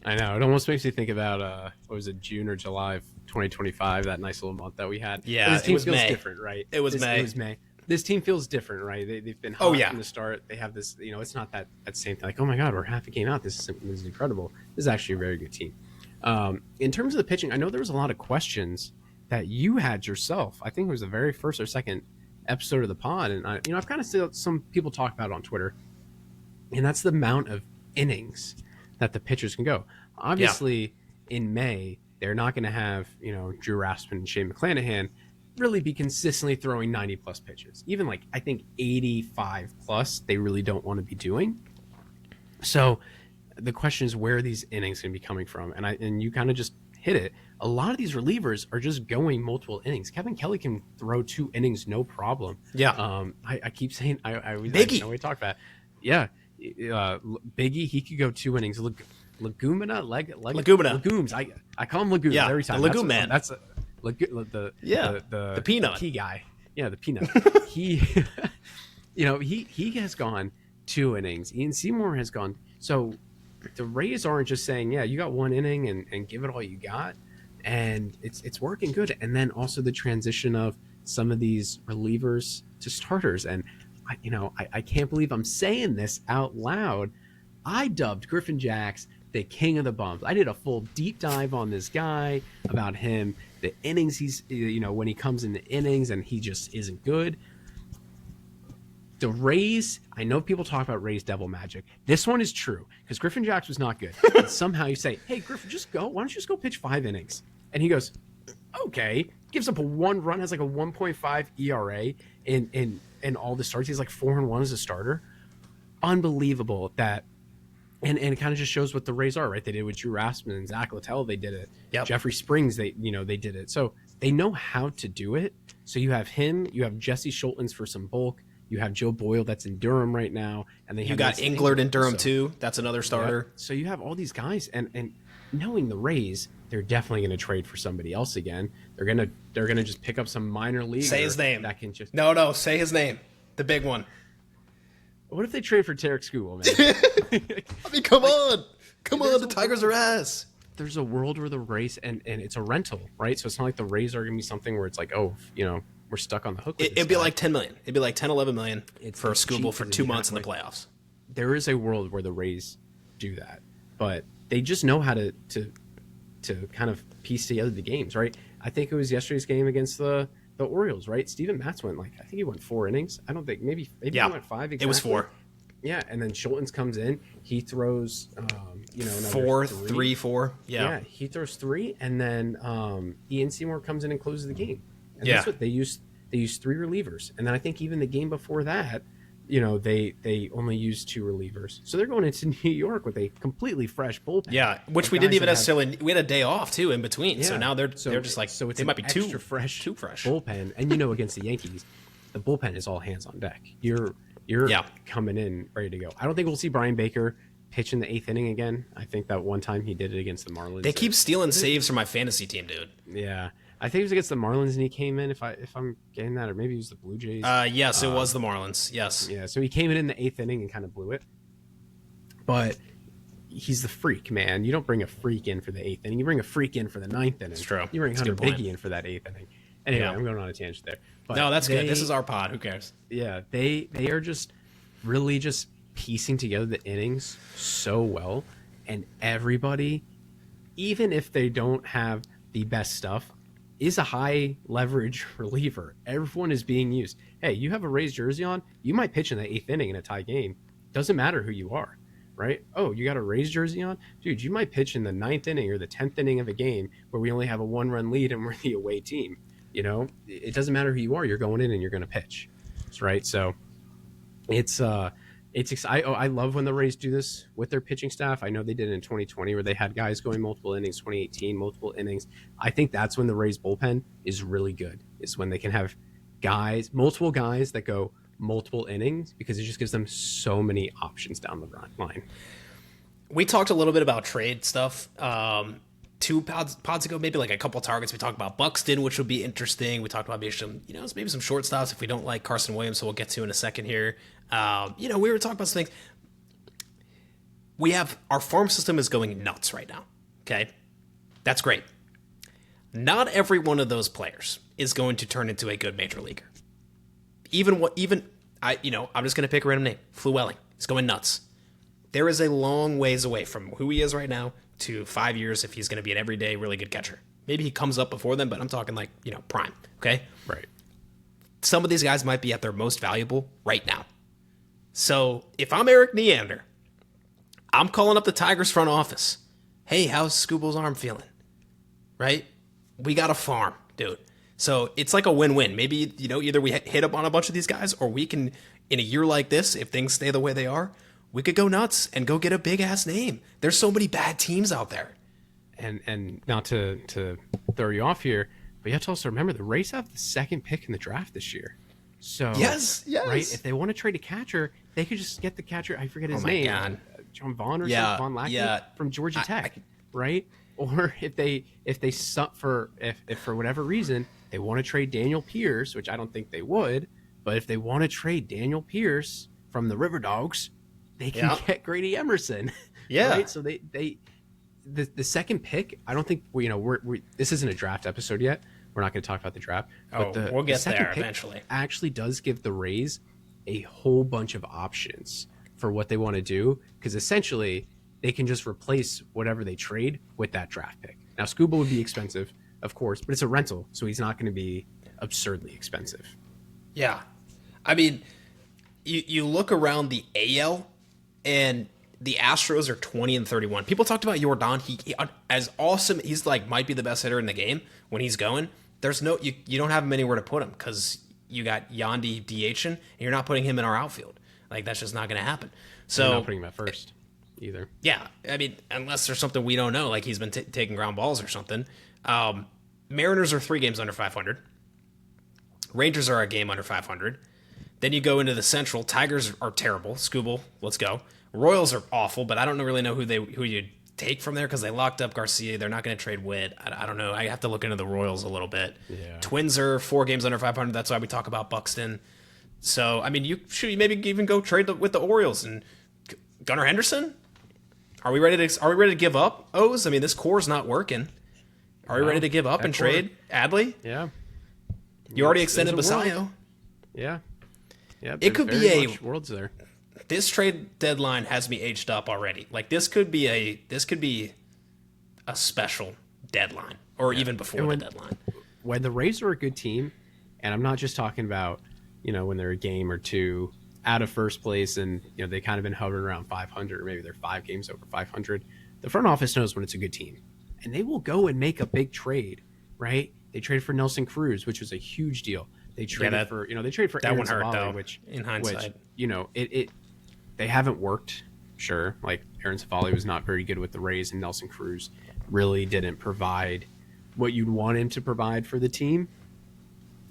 I know. It almost makes me think about what was it, June or July of 2025? That nice little month that we had. Yeah, this team it was feels May. different, right? It was May. It was May. This team feels different, right? They've been hot from the start. They have this, it's not that same thing. Like, oh my God, we're half a game out. This is incredible. This is actually a very good team. In terms of the pitching, I know there was a lot of questions that you had yourself. I think it was the very first or second episode of the pod, and I've kind of seen some people talk about it on Twitter, and that's the amount of innings that the pitchers can go. Obviously, in May, they're not going to have, Drew Raspin and Shane McClanahan really be consistently throwing 90 plus pitches. Even like, I think 85 plus, they really don't want to be doing. So the question is, where are these innings going to be coming from? And you kind of just hit it. A lot of these relievers are just going multiple innings. Kevin Kelly can throw 2 innings, no problem. Yeah. I keep saying, Biggie. I know we talk about it. Yeah. Biggie, he could go 2 innings. Legumina. Legumes. I call him Legumes every time. The Legume Man. That's the peanut key guy. Yeah, the peanut. he has gone 2 innings. Ian Seymour has gone. So the Rays aren't just saying, yeah, you got 1 inning and give it all you got, and it's working good. And then also the transition of some of these relievers to starters. And I can't believe I'm saying this out loud. I dubbed Griffin Jax the king of the bumps. I did a full deep dive on this guy, about him, the innings he's, when he comes in the innings and he just isn't good. The Rays, I know people talk about Rays devil magic. This one is true because Griffin Jax was not good. And somehow you say, hey, Griffin, just go. Why don't you just go pitch 5 innings? And he goes, okay. Gives up a 1 run, has like a 1.5 ERA in all the starts. He's like 4-1 as a starter. Unbelievable that. And it kind of just shows what the Rays are, right? They did it with Drew Raspin and Zach Littell. They did it. Yep. Jeffrey Springs, they did it. So they know how to do it. So you have him. You have Jesse Schultens for some bulk. You have Joe Boyle that's in Durham right now, and you got Englert in Durham too. That's another starter. Yeah. So you have all these guys, and knowing the Rays, they're definitely going to trade for somebody else again. They're gonna just pick up some minor leaguer. Say his name. That can just say his name. The big one. What if they trade for Tarek Skubal, man? I mean, come on. The Tigers are ass. There's a world where the Rays, and it's a rental, right? So it's not like the Rays are going to be something where it's like, oh, we're stuck on the hook with It'd be like $10 million. It'd be like 10, 11 million for Skubal for 2 months in the playoffs. There is a world where the Rays do that, but they just know how to kind of piece together the games, right? I think it was yesterday's game against the Orioles, right? Steven Matz went I think he went 4 innings. I don't think maybe he went 5. Exactly. It was 4. Yeah, and then Schultens comes in. He throws, 4, 3, 4. Yeah, he throws 3, and then Ian Seymour comes in and closes the game. And yeah. That's what they use. They use 3 relievers, and then I think even the game before that, they only used 2 relievers. So they're going into New York with a completely fresh bullpen. Yeah, which we didn't even necessarily. We had a day off too in between. Yeah. So now they're just like, so it's they might be too fresh bullpen. And against the Yankees, the bullpen is all hands on deck. You're coming in ready to go. I don't think we'll see Brian Baker pitch in the 8th inning again. I think that one time he did it against the Marlins. They keep stealing saves from my fantasy team, dude. Yeah. I think it was against the Marlins, and he came in. If I'm getting that, or maybe it was the Blue Jays. Yes, it was the Marlins. Yes. Yeah. So he came in the 8th inning and kind of blew it. But he's the freak, man. You don't bring a freak in for the 8th inning. You bring a freak in for the 9th inning. It's true. You bring Hunter Biggie in for that 8th inning. Anyway, I'm going on a tangent there. But no, that's good. This is our pod. Who cares? Yeah, they are just really just piecing together the innings so well, and everybody, even if they don't have the best stuff, is a high leverage reliever. Everyone is being used. Hey, you have a Rays jersey on, you might pitch in the 8th inning in a tie game. Doesn't matter who you are, right? Oh, you got a Rays jersey on? Dude, you might pitch in the 9th inning or the 10th inning of a game where we only have a 1-run lead and we're the away team. It doesn't matter who you are. You're going in and you're going to pitch, right? So it's I love when the Rays do this with their pitching staff. I know they did it in 2020 where they had guys going multiple innings, 2018 multiple innings. I think that's when the Rays bullpen is really good. Is when they can have multiple guys that go multiple innings, because it just gives them so many options down the line. We talked a little bit about trade stuff. Two pods ago, maybe like a couple targets. We talked about Buxton, which would be interesting. We talked about maybe some shortstops if we don't like Carson Williams, so we'll get to in a second here. We were talking about some things. We have our farm system is going nuts right now. Okay, that's great. Not every one of those players is going to turn into a good major leaguer. I'm just going to pick a random name. Flewelling. He's going nuts. There is a long ways away from who he is right now to 5 years if he's going to be an everyday really good catcher. Maybe he comes up before then, but I'm talking like, prime. Okay? Right. Some of these guys might be at their most valuable right now. So if I'm Eric Neander, I'm calling up the Tigers front office. Hey, how's Scooble's arm feeling? Right? We got a farm, dude. So it's like a win-win. Maybe, either we hit up on a bunch of these guys, or we can, in a year like this, if things stay the way they are, we could go nuts and go get a big-ass name. There's so many bad teams out there. And not to throw you off here, but you have to also remember the Rays have the second pick in the draft this year. So yes. Right, if they want to trade a catcher, they could just get the catcher. I forget his name. God. John Vaughn or something. Vaughn Lackey from Georgia Tech, right? Or if for whatever reason they want to trade Daniel Pierce, which I don't think they would, but if they want to trade Daniel Pierce from the River Dogs, they can get Grady Emerson. Yeah. Right? So the second pick, I don't think we this isn't a draft episode yet. We're not going to talk about the draft. But we'll get the second there pick eventually. Actually does give the Rays a whole bunch of options for what they want to do, because essentially they can just replace whatever they trade with that draft pick. Now, Scuba would be expensive, of course, but it's a rental, so he's not going to be absurdly expensive. Yeah. I mean, you look around the AL, and the Astros are 20-31. People talked about Yordan. He as awesome. He's like might be the best hitter in the game when he's going. There's no you don't have him anywhere to put him because you got Yandy DHing, and you're not putting him in our outfield. Like, that's just not going to happen. So you're not putting him at first either. Yeah, I mean, unless there's something we don't know, like he's been taking ground balls or something. Mariners are 3 games under 500. Rangers are a game under 500. Then you go into the Central. Tigers are terrible. Scooble, let's go. Royals are awful, but I don't really know who you take from there because they locked up Garcia. They're not going to trade Witt. I don't know. I have to look into the Royals a little bit. Yeah. Twins are 4 games under 500. That's why we talk about Buxton. So, I mean, you maybe even go trade with the Orioles and Gunnar Henderson. Are we ready to give up? O's? I mean, this core's not working. Are we ready to give up and trade Adley? Yeah. You already extended Basayo. Yeah. Yeah. It could be worlds there. This trade deadline has me aged up already. Like, this could be a special deadline, or even before the deadline. When the Rays are a good team, and I'm not just talking about, when they're a game or 2 out of first place and, they kind of been hovering around 500, or maybe they're 5 games over 500, the front office knows when it's a good team. And they will go and make a big trade, right? They traded for Nelson Cruz, which was a huge deal. They traded for that Aaron one hurt, Savali, though, which in hindsight. They haven't worked, sure. Like, Aaron Savali was not very good with the Rays, and Nelson Cruz really didn't provide what you'd want him to provide for the team.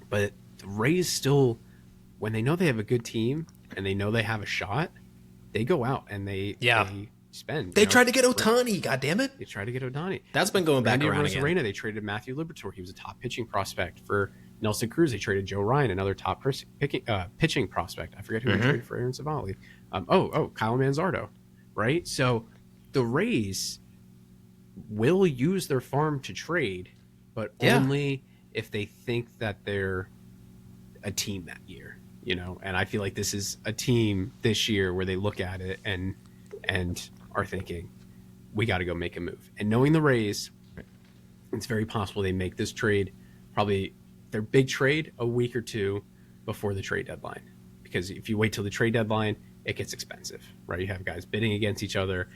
But the Rays still, when they know they have a good team and they know they have a shot, they go out and they spend. They tried to get Ohtani, goddammit. They tried to get Ohtani. That's been going back around again. They traded Matthew Liberatore. He was a top pitching prospect. For Nelson Cruz, they traded Joe Ryan, another top pitching prospect. I forget who they traded for Aaron Savali. Kyle Manzardo, right? So the Rays will use their farm to trade, but only if they think that they're a team that year, And I feel like this is a team this year where they look at it and are thinking, we got to go make a move. And knowing the Rays, it's very possible they make this trade, probably their big trade, a week or 2 before the trade deadline. Because if you wait till the trade deadline, it gets expensive, right? You have guys bidding against each other.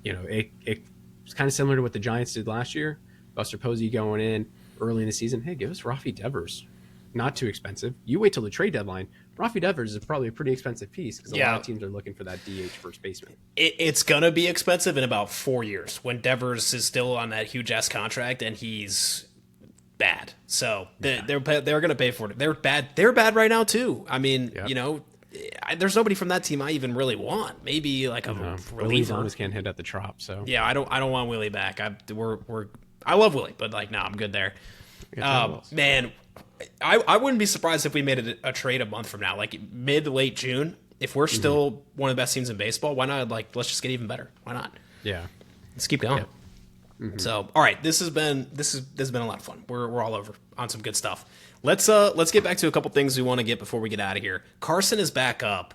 It's kind of similar to what the Giants did last year. Buster Posey going in early in the season, hey, give us Rafi Devers, not too expensive. You wait till the trade deadline. Rafi Devers is probably a pretty expensive piece because a lot of teams are looking for that DH first baseman. It's going to be expensive in about 4 years when Devers is still on that huge-ass contract and he's bad. So they're going to pay for it. They're bad. They're bad right now, too. I mean, there's nobody from that team I even really want. Maybe like a reliever. Willie can't hit at the Trop, so. Yeah, I don't want Willie back. I love Willie, but like, no, I'm good there. Man, I wouldn't be surprised if we made a trade a month from now, like mid to late June. If we're still one of the best teams in baseball, why not? Like, let's just get even better. Why not? Yeah, let's keep going. Yeah. So, all right, this has been a lot of fun. We're all over on some good stuff. Let's get back to a couple things we want to get before we get out of here. Carson is back up,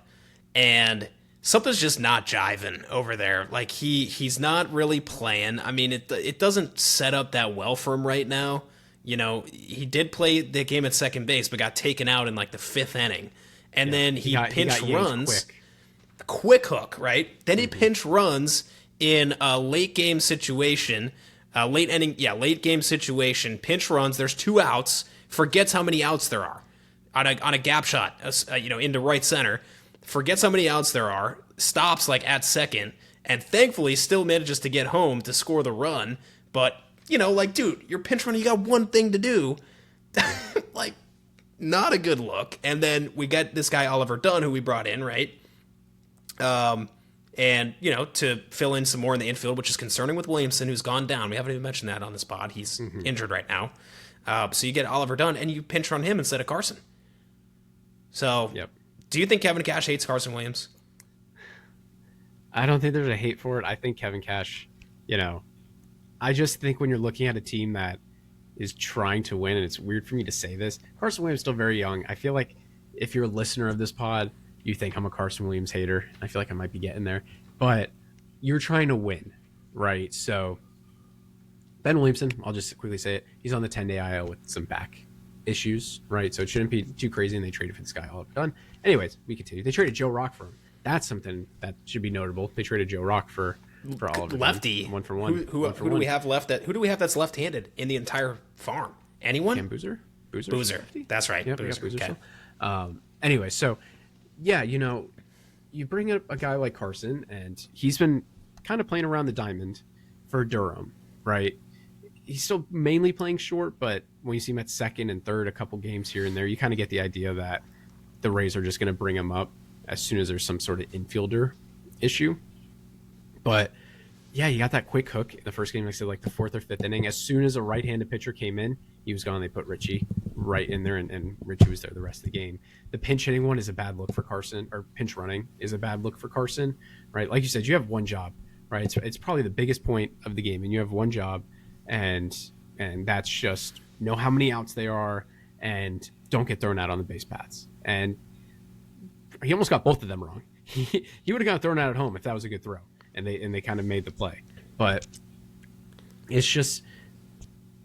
and something's just not jiving over there. Like he's not really playing. I mean, it doesn't set up that well for him right now. He did play the game at second base, but got taken out in like the 5th inning. And then he pinch runs. Quick hook, right? Then he pinch runs in a late game situation, late game situation, pinch runs. There's 2 outs, forgets how many outs there are on a gap shot, into right center. Forgets how many outs there are, stops like at second, and thankfully still manages to get home to score the run. But dude, you're pinch running, you got one thing to do. Like, not a good look. And then we got this guy, Oliver Dunn, who we brought in, right? And, to fill in some more in the infield, which is concerning with Williamson, who's gone down. We haven't even mentioned that on this pod. He's injured right now. So you get Oliver Dunn, and you pinch run him instead of Carson. So, do you think Kevin Cash hates Carson Williams? I don't think there's a hate for it. I think Kevin Cash, I just think when you're looking at a team that is trying to win, and it's weird for me to say this, Carson Williams is still very young. I feel like if you're a listener of this pod, you think I'm a Carson Williams hater. I feel like I might be getting there. But you're trying to win, right? So Ben Williamson, I'll just quickly say it, he's on the 10-day IL with some back issues, right? So it shouldn't be too crazy, and they traded for this guy all done. Anyways, we continue. They traded Joe Rock for him. That's something that should be notable. They traded Joe Rock for Oliver lefty. One for one. Who do we have left? Who do we have that's left-handed in the entire farm? Anyone? Cam Boozer. Boozer. That's right. Yeah, Boozer. Okay. Anyway, so yeah, you bring up a guy like Carson, and he's been kind of playing around the diamond for Durham, right? He's still mainly playing short, but when you see him at second and third, a couple games here and there, you kind of get the idea that the Rays are just going to bring him up as soon as there's some sort of infielder issue. But yeah, you got that quick hook in the first game, like I said, like the 4th or 5th inning. As soon as a right-handed pitcher came in, he was gone. They put Richie right in there, and Richie was there the rest of the game. The pinch hitting one is a bad look for Carson, or pinch running is a bad look for Carson, right? Like you said, you have one job, right? It's probably the biggest point of the game, and you have one job, and that's just know how many outs there are and don't get thrown out on the base paths. And he almost got both of them wrong. He would have gotten thrown out at home if that was a good throw, and they kind of made the play. But it's just,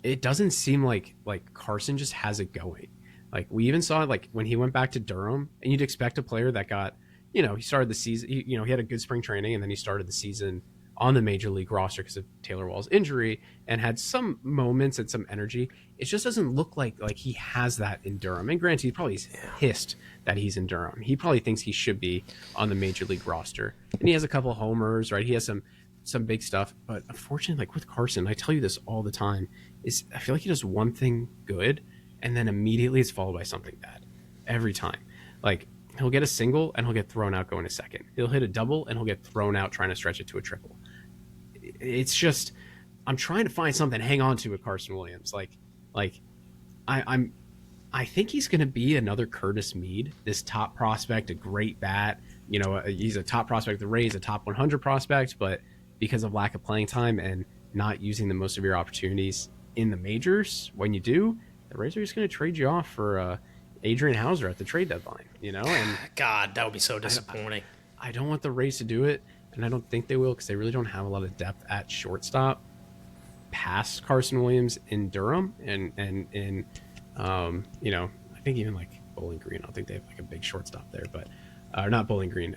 it doesn't seem like Carson just has it going. Like we even saw it like when he went back to Durham, and you'd expect a player that got, he started the season, he had a good spring training, and then he started the season on the major league roster because of Taylor Wall's injury and had some moments and some energy. It just doesn't look like he has that in Durham. And granted, he probably pissed that he's in Durham. He probably thinks he should be on the major league roster. And he has a couple homers, right? He has some big stuff. But unfortunately, like with Carson, I tell you this all the time, is I feel like he does one thing good and then immediately it's followed by something bad every time. Like he'll get a single and he'll get thrown out going to second. He'll hit a double and he'll get thrown out trying to stretch it to a triple. It's just, I'm trying to find something to hang on to with Carson Williams. I think he's going to be another Curtis Mead, this top prospect, a great bat. He's a top prospect. The Rays, a top 100 prospect, but because of lack of playing time and not using the most of your opportunities in the majors, when you do, the Rays are just going to trade you off for Adrian Hauser at the trade deadline. And God, that would be so disappointing. I don't want the Rays to do it, and I don't think they will because they really don't have a lot of depth at shortstop past Carson Williams in Durham and in I think even like Bowling Green. I don't think they have like a big shortstop there, but not Bowling Green.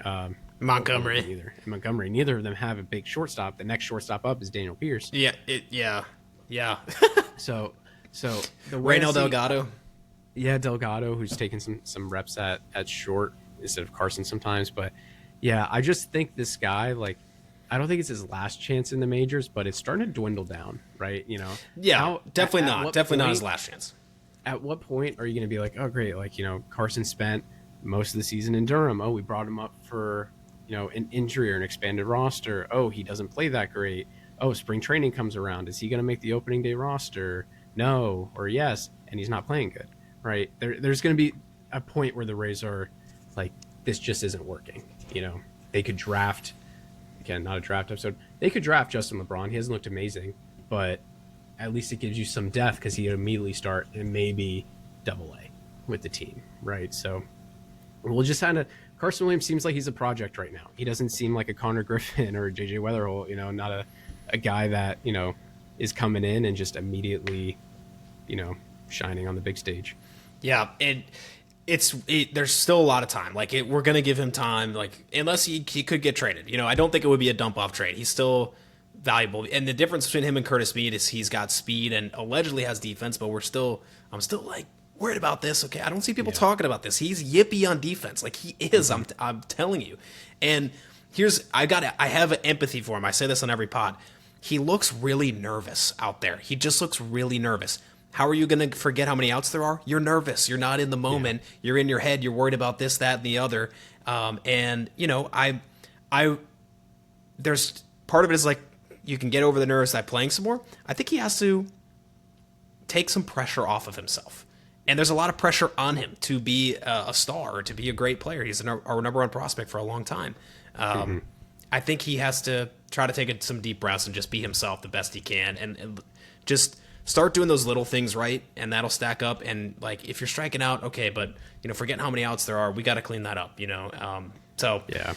Montgomery either. In Montgomery, neither of them have a big shortstop. The next shortstop up is Daniel Pierce. Yeah. So the Reynald Delgado. Yeah, Delgado, who's taking some reps at short instead of Carson sometimes. But yeah, I just think this guy, like, I don't think it's his last chance in the majors, but it's starting to dwindle down, right? Yeah, How definitely at not. what Definitely not his point last chance. at what point are you going to be like, oh, great, like, Carson spent most of the season in Durham. Oh, we brought him up for, an injury or an expanded roster. Oh, he doesn't play that great. Oh, spring training comes around. Is he going to make the opening day roster? No, or yes, and he's not playing good, right? There's going to be a point where the Rays are like, this just isn't working. They could draft, again, not a draft episode. They could draft Justin LeBron. He hasn't looked amazing, but at least it gives you some depth because he could immediately start in maybe Double A with the team, right? So we'll just kind of Carson Williams seems like he's a project right now. He doesn't seem like a Connor Griffin or a JJ Weatherholt, not a guy that is coming in and just immediately shining on the big stage. Yeah, there's still a lot of time. Like we're gonna give him time. Like unless he could get traded. I don't think it would be a dump off trade. He's still valuable. And the difference between him and Curtis Mead is he's got speed and allegedly has defense. But I'm still like worried about this. Okay, I don't see people talking about this. He's yippy on defense. Like he is. I'm telling you. And I have empathy for him. I say this on every pod. He looks really nervous out there. He just looks really nervous. How are you going to forget how many outs there are? You're nervous. You're not in the moment. Yeah. You're in your head. You're worried about this, that, and the other. There's part of it is like you can get over the nerves by playing some more. I think he has to take some pressure off of himself. And there's a lot of pressure on him to be a star or to be a great player. He's our number one prospect for a long time. I think he has to try to take some deep breaths and just be himself the best he can and just start doing those little things right, and that'll stack up. And like if you're striking out, okay, but forgetting how many outs there are, we got to clean that up. So yeah.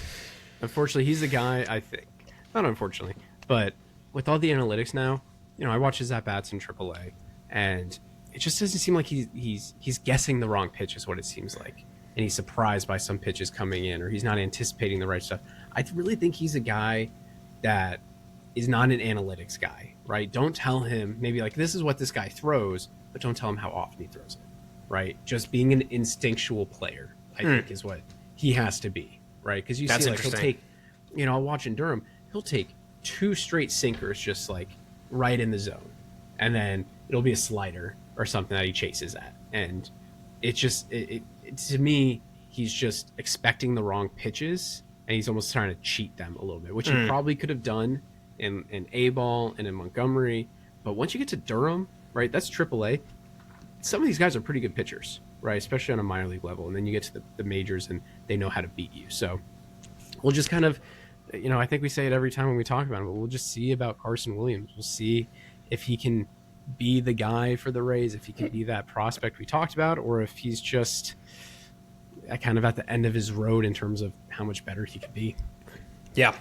Unfortunately, he's the guy. I think not unfortunately, but with all the analytics now, I watch his at bats in AAA, and it just doesn't seem like he's guessing the wrong pitch is what it seems like, and he's surprised by some pitches coming in, or he's not anticipating the right stuff. I really think he's a guy that is not an analytics guy, right? Don't tell him maybe like this is what this guy throws, but don't tell him how often he throws it, right? Just being an instinctual player, I think, is what he has to be, right? Because you see, like he'll take, I'll watch in Durham, he'll take 2 straight sinkers just like right in the zone, and then it'll be a slider or something that he chases at, and it's just to me, he's just expecting the wrong pitches, and he's almost trying to cheat them a little bit, which he probably could have done in A-ball and in Montgomery. But once you get to Durham, right, that's AAA. Some of these guys are pretty good pitchers, right, especially on a minor league level. And then you get to the majors, and they know how to beat you. So we'll just kind of, I think we say it every time when we talk about him, but we'll just see about Carson Williams. We'll see if he can be the guy for the Rays, if he can be that prospect we talked about, or if he's just kind of at the end of his road in terms of how much better he could be. Yeah.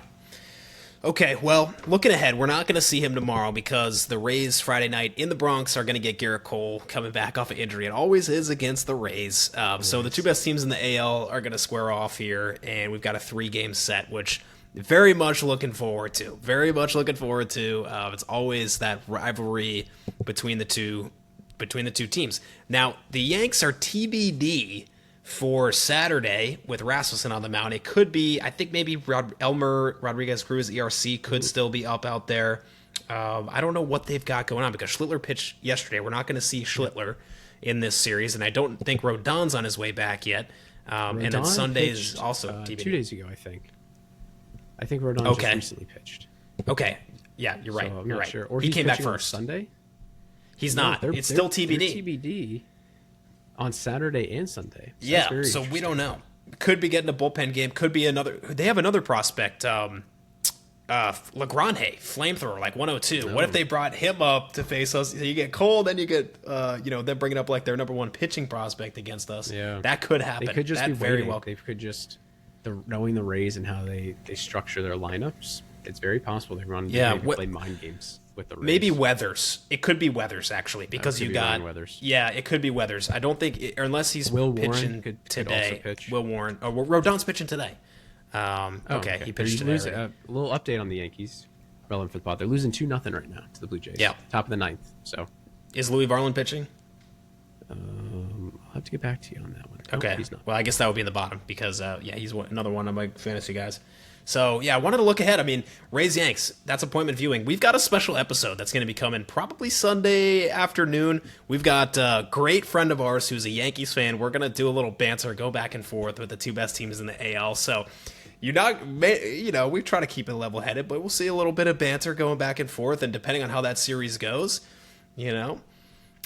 Okay, well, looking ahead, we're not going to see him tomorrow because the Rays Friday night in the Bronx are going to get Garrett Cole coming back off of injury. It always is against the Rays. So the two best teams in the AL are going to square off here, and we've got a 3-game set, which very much looking forward to. Very much looking forward to. It's always that rivalry between the two teams. Now, the Yanks are TBD for Saturday with Rasmussen on the mound. It could be, I think maybe Elmer Rodriguez Cruz, ERC, could still be up out there. I don't know what they've got going on because Schlittler pitched yesterday. We're not going to see Schlittler in this series, and I don't think Rodon's on his way back yet. And then Sunday is also TBD. 2 days ago, I think. I think Rodon just recently pitched. Okay. Yeah, you're right. So I'm you're not right. Sure. Or he came back first. Sunday? He's not. It's still TBD. They're TBD on Saturday and Sunday. So we don't know. Could be getting a bullpen game. Could be another. They have another prospect, Legrande, flamethrower, like 102. What if they brought him up to face us? You get Cole, then you get, them bringing up like their number one pitching prospect against us. Yeah, that could happen. They could just be very waiting. well. They could just knowing the Rays and how they structure their lineups. It's very possible they play mind games with the Rays. Maybe Weathers. It could be Weathers actually because you got Weathers. Yeah, it could be Weathers. I don't think unless he's pitching today. Will Warren. Oh, Rodon's pitching today. Okay, he pitched today. A little update on the Yankees. Relevant for the pod. They're losing 2-0 right now to the Blue Jays. Yeah, top of the 9th. So is Louis Varland pitching? have to get back to you on that one. Nope, Okay. he's not. Well, I guess that would be in the bottom because, he's another one of my fantasy guys. So, yeah, I wanted to look ahead. I mean, Rays Yanks, that's appointment viewing. We've got a special episode that's going to be coming probably Sunday afternoon. We've got a great friend of ours who's a Yankees fan. We're going to do a little banter, go back and forth with the two best teams in the AL. So, we try to keep it level-headed, but we'll see a little bit of banter going back and forth. And depending on how that series goes,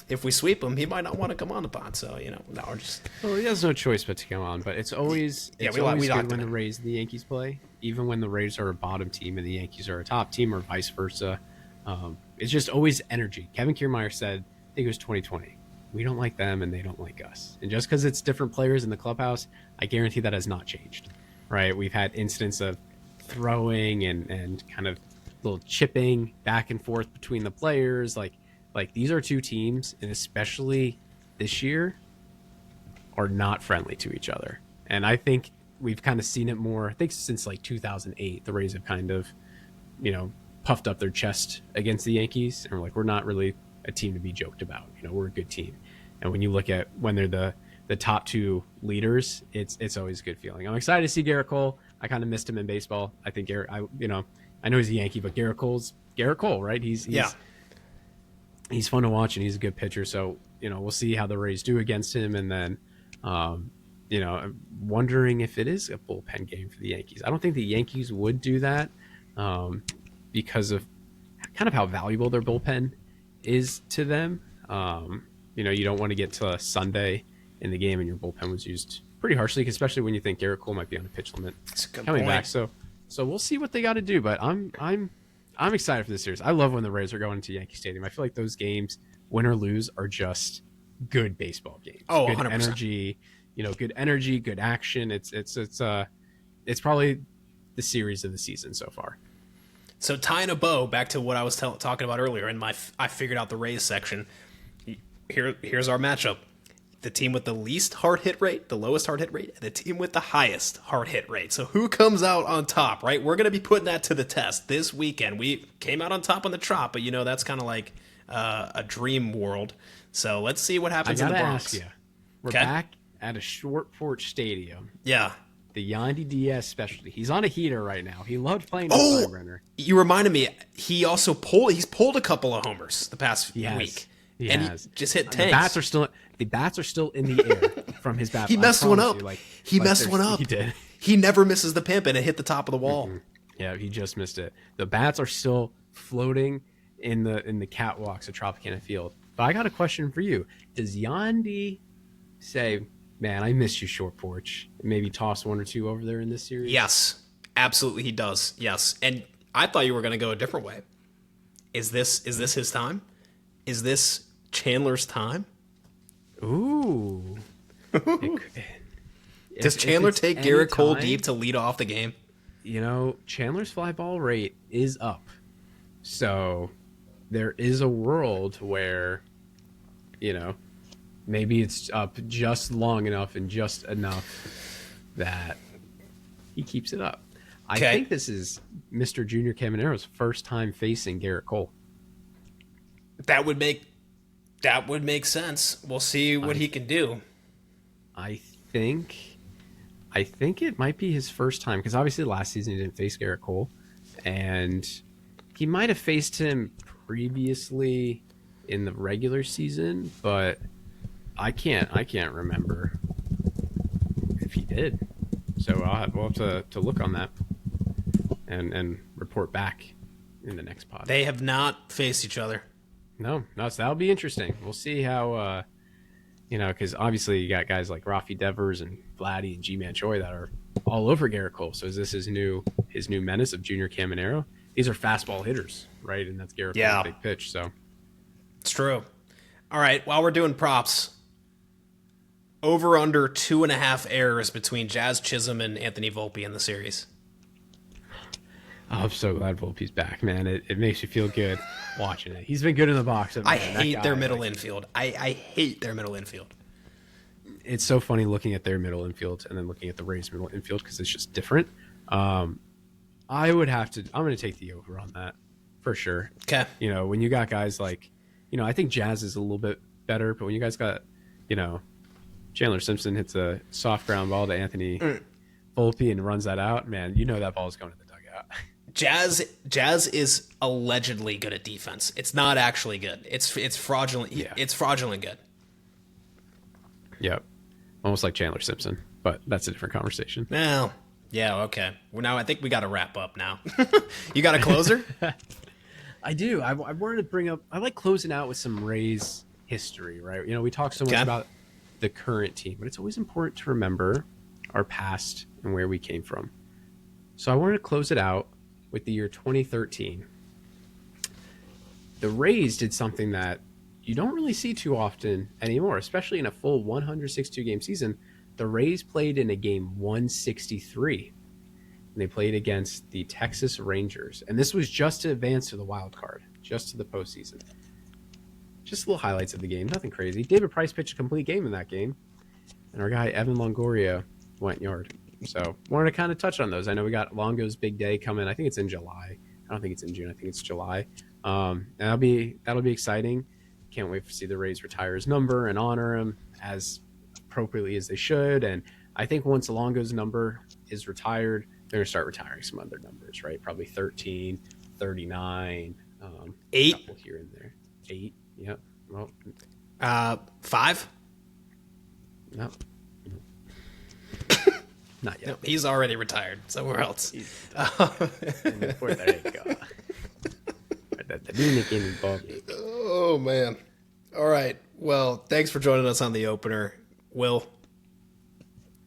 if we sweep him, he might not want to come on the pod. So, no, we're just... Well, he has no choice but to come on, but it's always we good locked when him the in. Rays and the Yankees play, even when the Rays are a bottom team and the Yankees are a top team or vice versa. It's just always energy. Kevin Kiermaier said, I think it was 2020, we don't like them and they don't like us. And just because it's different players in the clubhouse, I guarantee that has not changed, right? We've had incidents of throwing and kind of little chipping back and forth between the players. Like these are two teams, and especially this year, are not friendly to each other. And I think we've kind of seen it more. I think since like 2008, the Rays have kind of, puffed up their chest against the Yankees, and we're not really a team to be joked about. We're a good team. And when you look at when they're the top two leaders, it's always a good feeling. I'm excited to see Garrett Cole. I kind of missed him in baseball. I think Garrett, I know he's a Yankee, but Garrett Cole, right? He's fun to watch and he's a good pitcher. So, we'll see how the Rays do against him. And then, I'm wondering if it is a bullpen game for the Yankees. I don't think the Yankees would do that because of kind of how valuable their bullpen is to them. You don't want to get to a Sunday in the game and your bullpen was used pretty harshly, especially when you think Garrett Cole might be on a pitch limit coming back. So we'll see what they got to do. But I'm excited for this series. I love when the Rays are going into Yankee Stadium. I feel like those games, win or lose, are just good baseball games. Oh, good 100%. Energy, good energy, good action. It's probably the series of the season so far. So tying a bow back to what I was talking about earlier in my I figured out the Rays section. Here's our matchup. The team with the least hard hit rate, the lowest hard hit rate, and the team with the highest hard hit rate. So who comes out on top, right? We're going to be putting that to the test this weekend. We came out on top on the Trop, but that's kind of like a dream world. So let's see what happens in the Bronx. Ask you, we're back at a short porch stadium. Yeah. The Yandy Diaz specialty. He's on a heater right now. He loved playing the Steinbrenner. You reminded me. He also he's pulled a couple of homers the past week. He and has. He just hit tanks. The bats are still in the air from his bat. He messed one up. He messed one up. He did. He never misses the pimp, and it hit the top of the wall. Mm-hmm. Yeah, he just missed it. The bats are still floating in the catwalks of Tropicana Field. But I got a question for you. Does Yandy say, man, I miss you, short porch, and maybe toss one or two over there in this series? Yes, absolutely he does. Yes. And I thought you were going to go a different way. Is this his time? Is this Chandler's time? Ooh. Does Chandler take Garrett Cole deep to lead off the game? Chandler's fly ball rate is up. So there is a world where, maybe it's up just long enough and just enough that he keeps it up. I think this is Mr. Junior Camanero's first time facing Garrett Cole. That would make sense. We'll see what he can do. I think it might be his first time because obviously last season he didn't face Garrett Cole, and he might have faced him previously in the regular season, but I can't remember if he did. So we'll have to look on that and report back in the next pod. They have not faced each other. No, so that'll be interesting. We'll see how, because obviously you got guys like Rafi Devers and Vladdy and G-Man Choi that are all over Garrett Cole. So is this his new menace of Junior Caminero? These are fastball hitters, right? And that's Garrett Cole's big pitch. So it's true. All right, while we're doing props, over under 2.5 errors between Jazz Chisholm and Anthony Volpe in the series. I'm so glad Volpe's back, man. It makes you feel good watching it. He's been good in the box. I hate their middle infield. I hate their middle infield. It's so funny looking at their middle infield and then looking at the Rays middle infield because it's just different. I'm going to take the over on that for sure. Okay. When you got guys like, I think Jazz is a little bit better, but when you guys got, Chandler Simpson hits a soft ground ball to Anthony Volpe and runs that out. Man, you know that ball is going to the dugout. Jazz is allegedly good at defense. It's not actually good. It's fraudulent. Yeah. It's fraudulent good. Yep. Almost like Chandler Simpson, but that's a different conversation. Well, yeah, okay. Well, now I think we got to wrap up now. You got a closer? I do. I wanted to bring up, I like closing out with some Rays history, right? You know, we talk so much about the current team, but it's always important to remember our past and where we came from. So I wanted to close it out with the year 2013. The Rays did something that you don't really see too often anymore, especially in a full 162 game season. The Rays played in a game 163. And they played against the Texas Rangers. And this was just to advance to the wild card, just to the postseason. Just little highlights of the game, nothing crazy. David Price pitched a complete game in that game. And our guy, Evan Longoria, went yard. So wanted to kind of touch on those. I know we got Longo's big day coming. I think it's in July. I don't think it's in June. I think it's July. And that'll be exciting. Can't wait to see the Rays retire his number and honor him as appropriately as they should. And I think once Longo's number is retired, they're going to start retiring some other numbers, right? Probably 13, 39, 8 here and there. 8, yep. Well, 5? No. Not yet. No, he's already retired somewhere else. There you go. Oh, man. All right. Well, thanks for joining us on the opener. Will,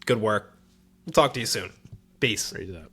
good work. We'll talk to you soon. Peace. Raise it up.